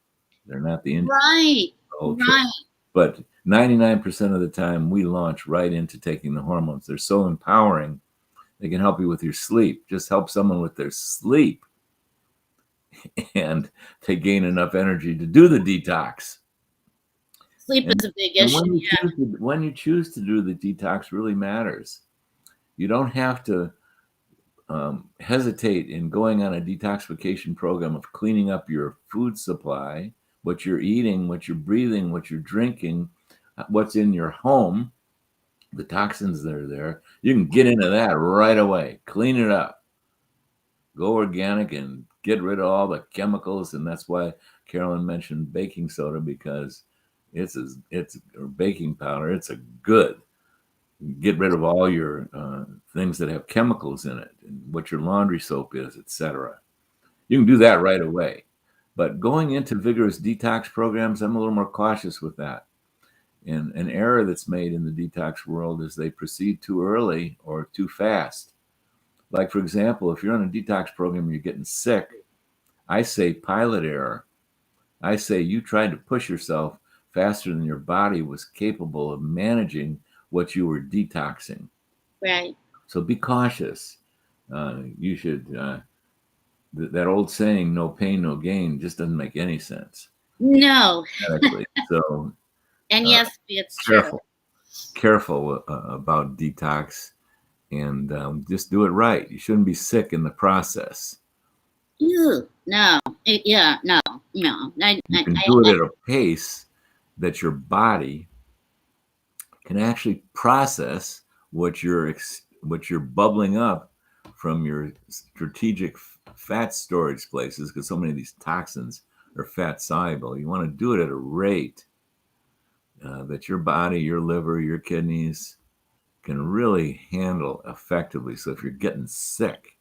They're not the engine Right. of the whole train. Right. But 99% of the time, we launch right into taking the hormones. They're so empowering. They can help you with your sleep. Just help someone with their sleep, and they gain enough energy to do the detox. Sleep And, is a big and issue. when you choose to do the detox really matters. You don't have to hesitate in going on a detoxification program of cleaning up your food supply, what you're eating, what you're breathing, what you're drinking, what's in your home, the toxins that are there. You can get into that right away, clean it up, go organic, and get rid of all the chemicals. And that's why Carolyn mentioned baking soda, because it's or baking powder. It's a good. Get rid of all your things that have chemicals in it, and what your laundry soap is, etc. You can do that right away. But going into vigorous detox programs, I'm a little more cautious with that. And an error that's made in the detox world is they proceed too early or too fast. Like, for example, if you're on a detox program and you're getting sick, I say pilot error. I say you tried to push yourself faster than your body was capable of managing what you were detoxing. Right. So be cautious. You should, that old saying, no pain, no gain, just doesn't make any sense. No. Medically. So And yes, it's true. Careful about detox, and just do it right. You shouldn't be sick in the process. Ew, no. No. You can do it at a pace that your body can actually process what you're bubbling up from your strategic fat storage places, because so many of these toxins are fat soluble. You want to do it at a rate that your body, your liver, your kidneys can really handle effectively. So if you're getting sick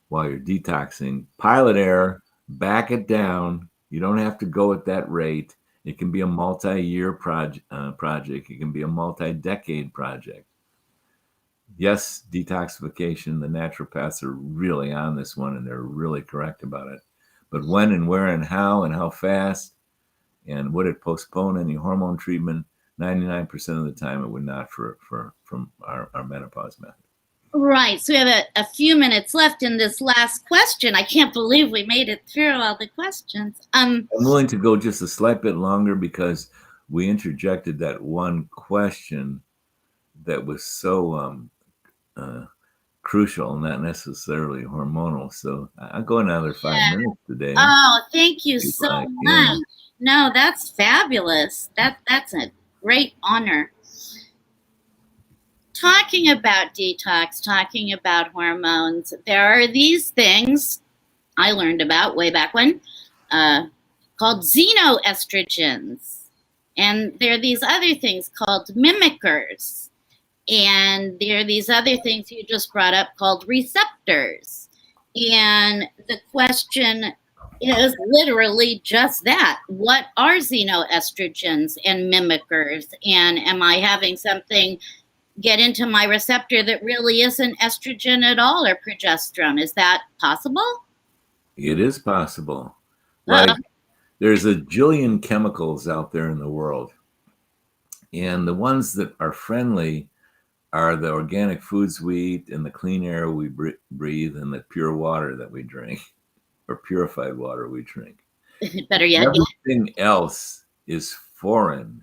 while you're detoxing, pilot error, back it down. You don't have to go at that rate. It can be a multi-year project. It can be a multi-decade project. yes, detoxification, the naturopaths are really on this one and they're really correct about it. But when and where and how fast, and would it postpone any hormone treatment? 99% of the time, it would not from our menopause method. Right. So we have a few minutes left in this last question. I can't believe we made it through all the questions. I'm willing to go just a slight bit longer because we interjected that one question that was so crucial, not necessarily hormonal. So I'll go another 5 minutes today. Oh, thank you If so like, yeah. much. No, that's fabulous. That's a great honor. Talking about detox, talking about hormones, there are these things I learned about way back when called xenoestrogens. And there are these other things called mimickers. And there are these other things you just brought up called receptors. And the question is literally just that. What are xenoestrogens and mimickers? And am I having something get into my receptor that really isn't estrogen at all or progesterone? Is that possible? It is possible. Uh, Like there's a jillion chemicals out there in the world. And the ones that are friendly are the organic foods we eat and the clean air we breathe and the pure water that we drink or purified water we drink. better yet, yeah. Everything else is foreign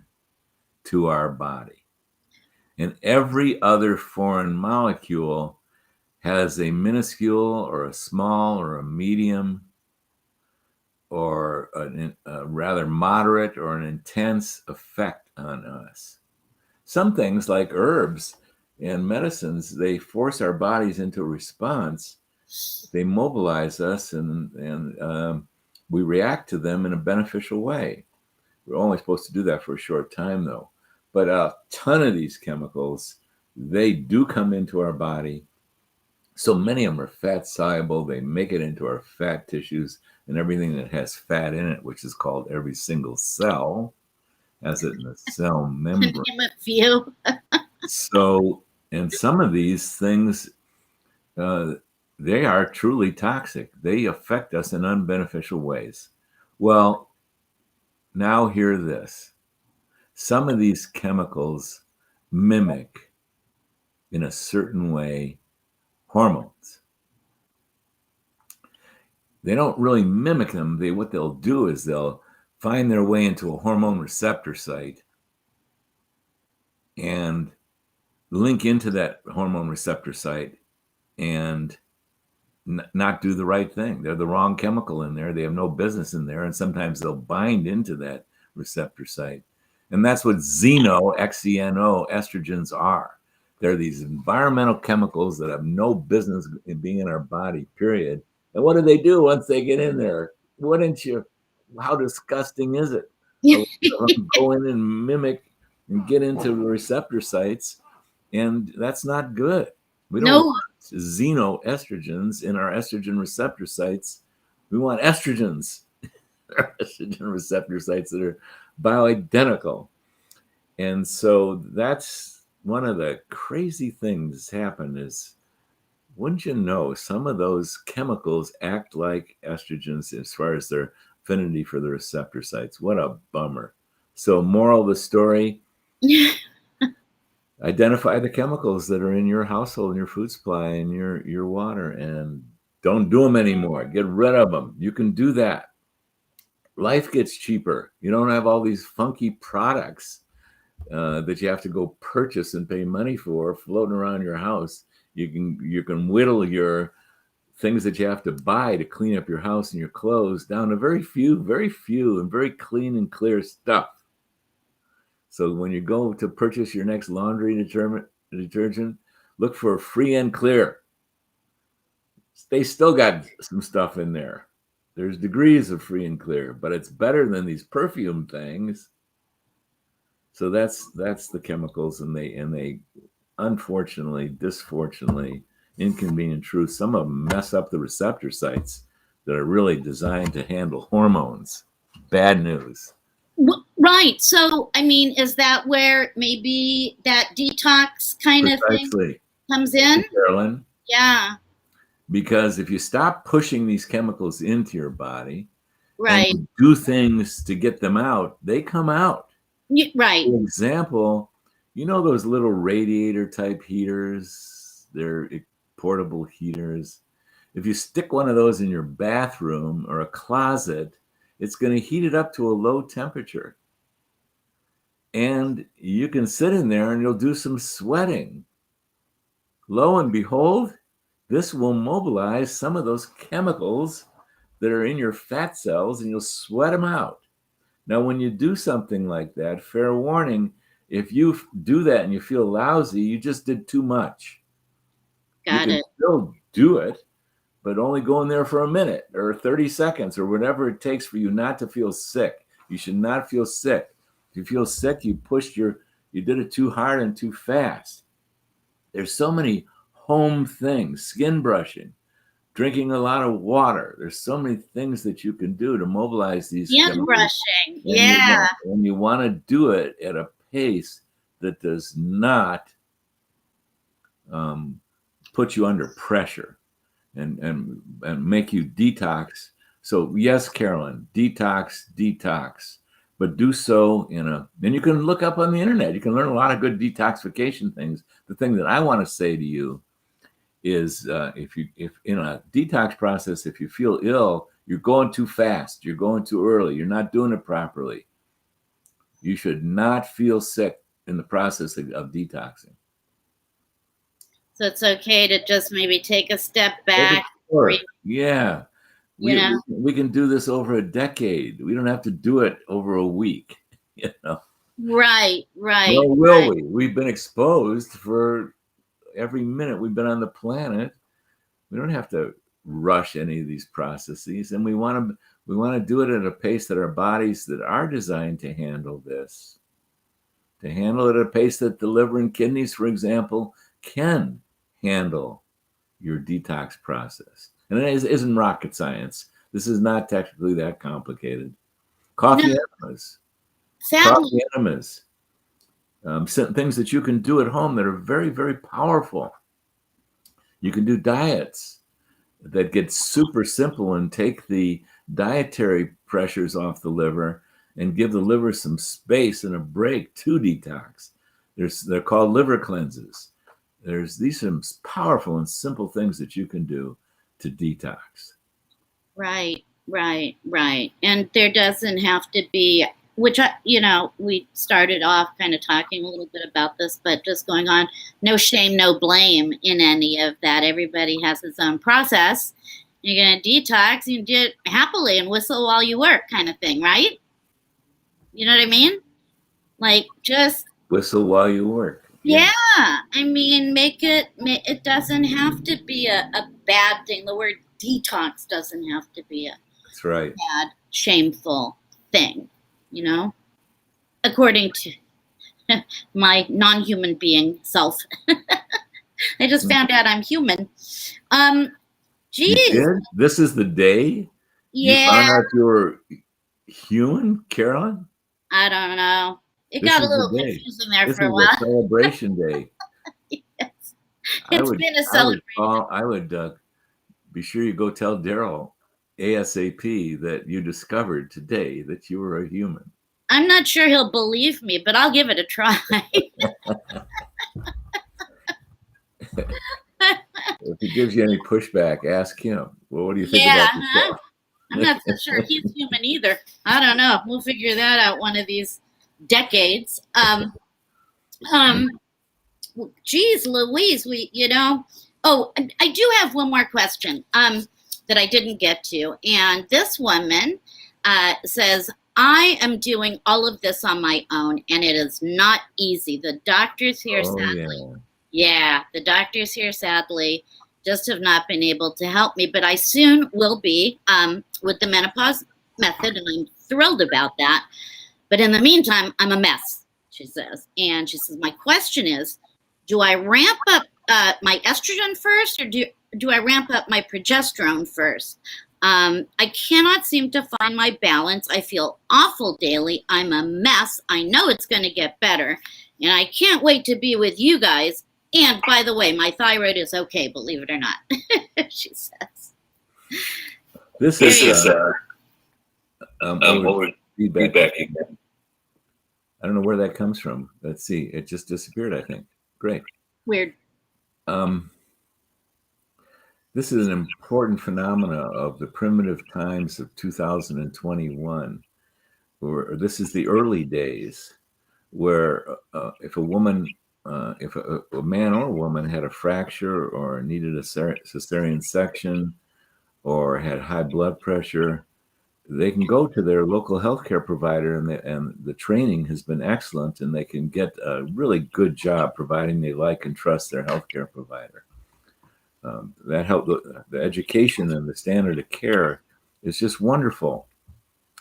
to our body. And every other foreign molecule has a minuscule or a small or a medium or a rather moderate or an intense effect on us. Some things like herbs and medicines, they force our bodies into a response. They mobilize us and we react to them in a beneficial way. We're only supposed to do that for a short time though. But a ton of these chemicals, they do come into our body. So many of them are fat soluble. They make it into our fat tissues and everything that has fat in it, which is called every single cell, has it in the cell membrane. Name a few. So, and some of these things, they are truly toxic. They affect us in unbeneficial ways. Well, now hear this. Some of these chemicals mimic, in a certain way, hormones. They don't really mimic them. What they'll do is they'll find their way into a hormone receptor site and link into that hormone receptor site and not do the right thing. They're the wrong chemical in there. They have no business in there. And sometimes they'll bind into that receptor site. And that's what xeno estrogens are. They're these environmental chemicals that have no business in being in our body, period. And what do they do once they get in there? Wouldn't you? How disgusting is it? A lot of them go in and mimic and get into the receptor sites, and that's not good. We don't No, want xenoestrogens in our estrogen receptor sites. We want estrogens, estrogen receptor sites that are bioidentical. And so that's one of the crazy things that's happened is, wouldn't you know, some of those chemicals act like estrogens as far as their affinity for the receptor sites. What a bummer. So moral of the story, identify the chemicals that are in your household, in your food supply, and your water, and don't do them anymore. Get rid of them. You can do that. Life gets cheaper. You don't have all these funky products that you have to go purchase and pay money for floating around your house. You can whittle your things that you have to buy to clean up your house and your clothes down to very few and very clean and clear stuff. So when you go to purchase your next laundry detergent, look for free and clear. They still got some stuff in there. There's degrees of free and clear, but it's better than these perfume things. So that's the chemicals, and they unfortunately, disfortunately, inconvenient truth, some of them mess up the receptor sites that are really designed to handle hormones. Bad news. right. So, I mean, is that where maybe that detox kind of thing? Precisely. Comes in? Carolyn. Yeah. Because if you stop pushing these chemicals into your body and Right. you do things to get them out, they come out. Right. For example, you know those little radiator type heaters? They're portable heaters. If you stick one of those in your bathroom or a closet, it's going to heat it up to a low temperature. And you can sit in there and you'll do some sweating. Lo and behold, this will mobilize some of those chemicals that are in your fat cells and you'll sweat them out. Now, when you do something like that, fair warning, if you do that and you feel lousy, you just did too much. You Got can it. still do it, but only go in there for a minute or 30 seconds or whatever it takes for you not to feel sick. You should not feel sick. If you feel sick, you did it too hard and too fast. There's so many home things, skin brushing, drinking a lot of water. There's so many things that you can do to mobilize these Skin chemicals. brushing. And Yeah. you want to do it at a pace that does not put you under pressure and make you detox. So yes, Carolyn, detox, but do so and you can look up on the internet. You can learn a lot of good detoxification things. The thing that I want to say to you is if in a detox process, if you feel ill, you're going too fast, you're going too early, you're not doing it properly. You should not feel sick in the process of detoxing. So it's okay to just maybe take a step back, breathe, Yeah. you know? We can do this over a decade. We don't have to do it over a week. You know, Right, right, nor will right. we. We've been exposed for every minute we've been on the planet. We don't have to rush any of these processes, and we want to do it at a pace that our bodies that are designed to handle this, to handle it at a pace that the liver and kidneys, for example, can handle your detox process. And it isn't rocket science. This is not technically that complicated. No, Coffee enemas, sadly, coffee enemas, things that you can do at home that are very, very powerful. You can do diets that get super simple and take the dietary pressures off the liver and give the liver some space and a break to detox. They're called liver cleanses. These some powerful and simple things that you can do to detox. right, right, right. And there doesn't have to be, which we started off kind of talking a little bit about this, but just going on, no shame, no blame in any of that. Everybody has his own process. You're going to detox, you do it happily and whistle while you work, kind of thing, right? You know what I mean? Like, just Whistle while you work. yeah. I mean, it doesn't have to be a bad thing. The word detox doesn't have to be a That's right. bad, shameful thing, according to my non-human being self. I just found out I'm human. You Geez. did? This is the day you found Yeah, out you were human, Carolyn? I don't know. It This got a is the little day. confusing there This for a is a while. celebration day. Yes. I It's would been a I would celebration. call I would be sure you go tell Daryl ASAP that you discovered today that you were a human. I'm not sure he'll believe me, but I'll give it a try. If he gives you any pushback, ask him. Well, what do you think Yeah, about huh? yourself? I'm not so sure he's human either. I don't know. We'll figure that out one of these decades. Um, Geez, Louise, Oh, I do have one more question. That I didn't get to, and this woman says, "I am doing all of this on my own, and it is not easy. The doctors here, Oh sadly, yeah. yeah, the doctors here, sadly, just have not been able to help me. But I soon will be with the menopause method, and I'm thrilled about that. But in the meantime, I'm a mess," she says. And she says, "My question is, do I ramp up my estrogen first, or do I ramp up my progesterone first? I cannot seem to find my balance. I feel awful daily. I'm a mess. I know it's going to get better. And I can't wait to be with you guys. And by the way, my thyroid is okay, believe it or not, she says. This There is you go. over Over feedback. feedback. I don't know where that comes from. Let's see. It just disappeared, I think. Great. Weird. Um, this is an important phenomena of the primitive times of 2021, or this is the early days where if a woman, if a man or a woman had a fracture or needed a cesarean section or had high blood pressure, they can go to their local healthcare provider, and the training has been excellent, and they can get a really good job providing they like and trust their healthcare provider. That help the education and the standard of care is just wonderful.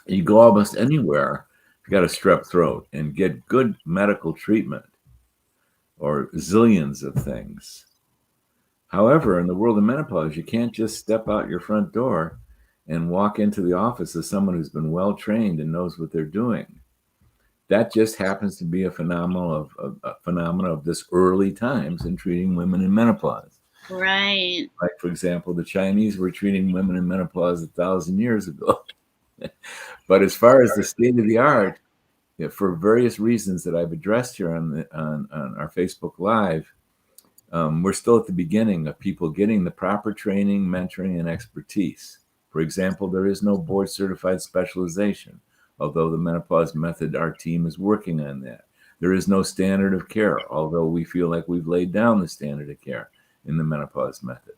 You go almost anywhere if you got a strep throat and get good medical treatment or zillions of things. However, in the world of menopause, you can't just step out your front door and walk into the office of someone who's been well trained and knows what they're doing. That just happens to be a phenomena of this early times in treating women in menopause. Right. Like, for example, the Chinese were treating women in menopause 1,000 years ago. But as far as the state of the art, for various reasons that I've addressed here on our Facebook Live, we're still at the beginning of people getting the proper training, mentoring, and expertise. For example, there is no board certified specialization, although the menopause method, our team is working on that. There is no standard of care, although we feel like we've laid down the standard of care in the menopause method.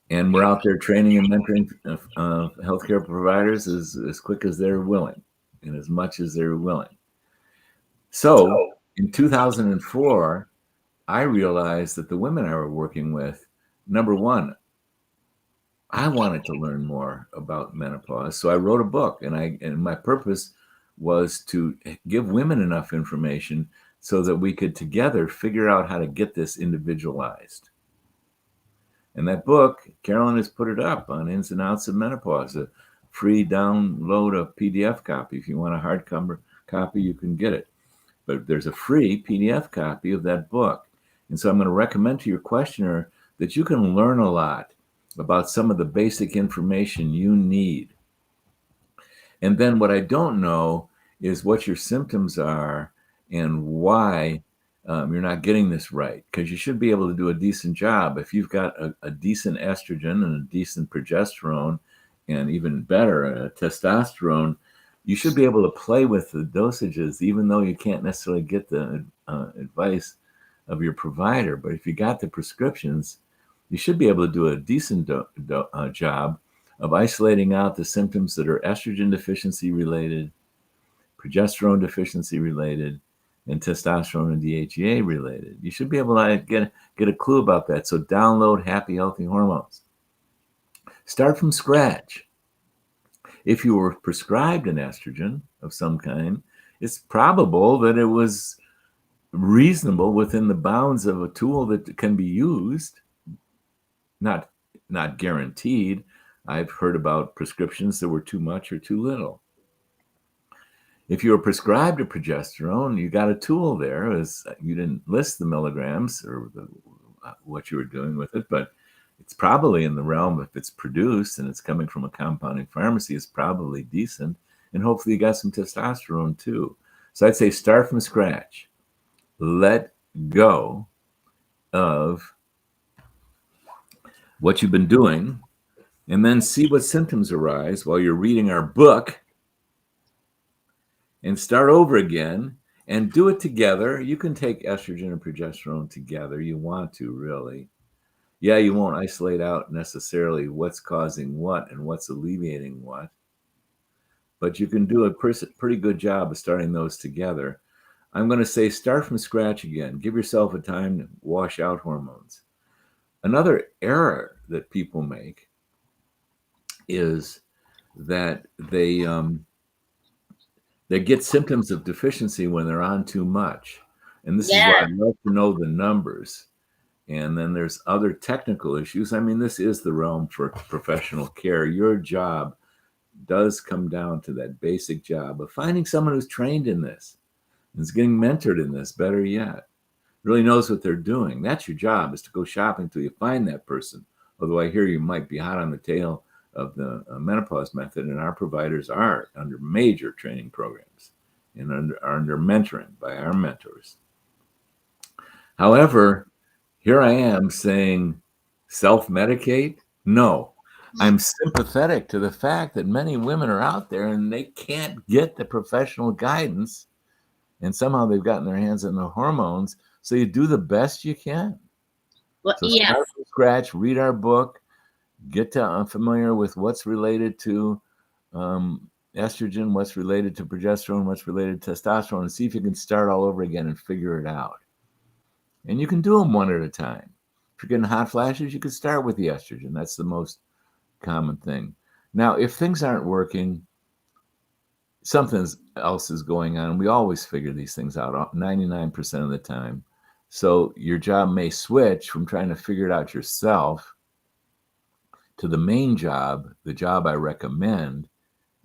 And we're out there training and mentoring healthcare providers as quick as they're willing and as much as they're willing. So in 2004, I realized that the women I were working with, number one, I wanted to learn more about menopause. So I wrote a book, and my purpose was to give women enough information so that we could together figure out how to get this individualized. And that book, Carolyn has put it up on Ins and Outs of Menopause, a free download of PDF copy. If you want a hardcover copy, you can get it. But there's a free PDF copy of that book. And so I'm going to recommend to your questioner that you can learn a lot about some of the basic information you need. And then what I don't know is what your symptoms are and why you're not getting this right, because you should be able to do a decent job. If you've got a decent estrogen and a decent progesterone, and even better, a testosterone, you should be able to play with the dosages, even though you can't necessarily get the advice of your provider. But if you got the prescriptions, you should be able to do a decent job of isolating out the symptoms that are estrogen deficiency related, progesterone deficiency related, and testosterone and DHEA related. You should be able to get a clue about that. So download Happy Healthy Hormones. Start from scratch. If you were prescribed an estrogen of some kind, it's probable that it was reasonable within the bounds of a tool that can be used, not guaranteed. I've heard about prescriptions that were too much or too little. If you were prescribed a progesterone, you got a tool there. As you didn't list the milligrams or what you were doing with it, but it's probably in the realm, if it's produced and it's coming from a compounding pharmacy, it's probably decent. And hopefully you got some testosterone too. So I'd say start from scratch. Let go of what you've been doing, and then see what symptoms arise while you're reading our book, and start over again and do it together. You can take estrogen and progesterone together. You want to, really. Yeah, you won't isolate out necessarily what's causing what and what's alleviating what, but you can do a pretty good job of starting those together. I'm going to say start from scratch again. Give yourself a time to wash out hormones. Another error that people make is that they get symptoms of deficiency when they're on too much. And this is why I love to know the numbers. And then there's other technical issues. I mean, this is the realm for professional care. Your job does come down to that basic job of finding someone who's trained in this and is getting mentored in this, better yet. really knows what they're doing. That's your job, is to go shopping until you find that person. Although I hear you might be hot on the tail of the menopause method, and our providers are under major training programs and are under mentoring by our mentors. However, here I am saying self-medicate? No. I'm sympathetic to the fact that many women are out there and they can't get the professional guidance, and somehow they've gotten their hands on the hormones. So you do the best you can. Well, So yes. start from scratch, read our book, get to familiar with what's related to estrogen, what's related to progesterone, what's related to testosterone, and see if you can start all over again and figure it out. And you can do them one at a time. If you're getting hot flashes, you can start with the estrogen. That's the most common thing. Now, if things aren't working, something else is going on. We always figure these things out 99% of the time. So your job may switch from trying to figure it out yourself to the main job. The job I recommend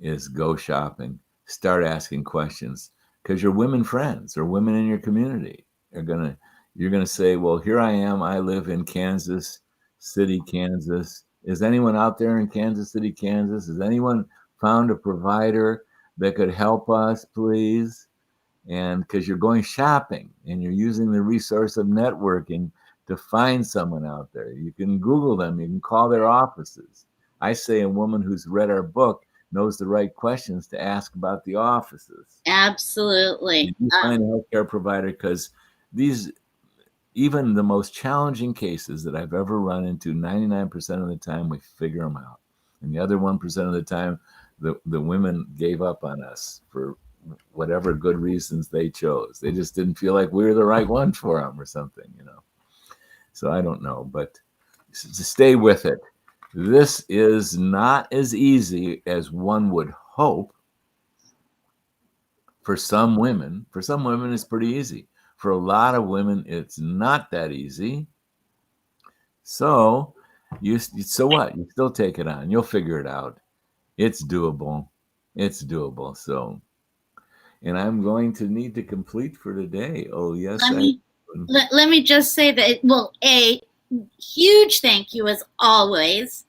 is go shopping, start asking questions, because your women friends or women in your community are you're gonna say, well, here I am, I live in Kansas City, Kansas. Is anyone out there in Kansas City, Kansas? Has anyone found a provider that could help us, please? And because you're going shopping and you're using the resource of networking to find someone out there. You can Google them, you can call their offices. I say a woman who's read our book knows the right questions to ask about the offices. Absolutely. You find a healthcare provider, because even the most challenging cases that I've ever run into, 99% of the time we figure them out. And the other 1% of the time, the women gave up on us for whatever good reasons they chose. They just didn't feel like we were the right one for them or something, So I don't know, but to stay with it. This is not as easy as one would hope. For some women, it's pretty easy. For a lot of women, it's not that easy. So what? You still take it on. You'll figure it out. It's doable. So, and I'm going to need to complete for today. Oh, yes. Let me just say that, well, a huge thank you as always.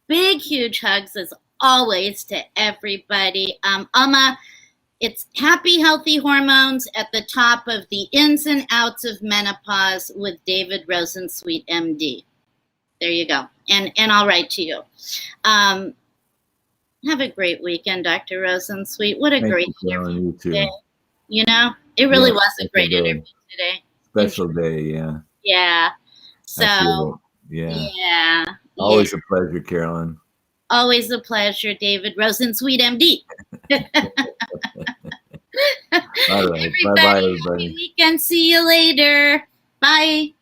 Big, huge hugs as always to everybody. Alma, it's happy, healthy hormones at the top of the ins and outs of menopause with David Rosensweet, MD. There you go. And I'll write to you. Have a great weekend, Dr. Rosensweet. What a great interview today. It really was a great interview today. Special day, yeah. Yeah. So, yeah. Always a pleasure, Carolyn. Always a pleasure, David Rosensweet, MD. All right. Bye-bye, everybody. Happy weekend. See you later. Bye.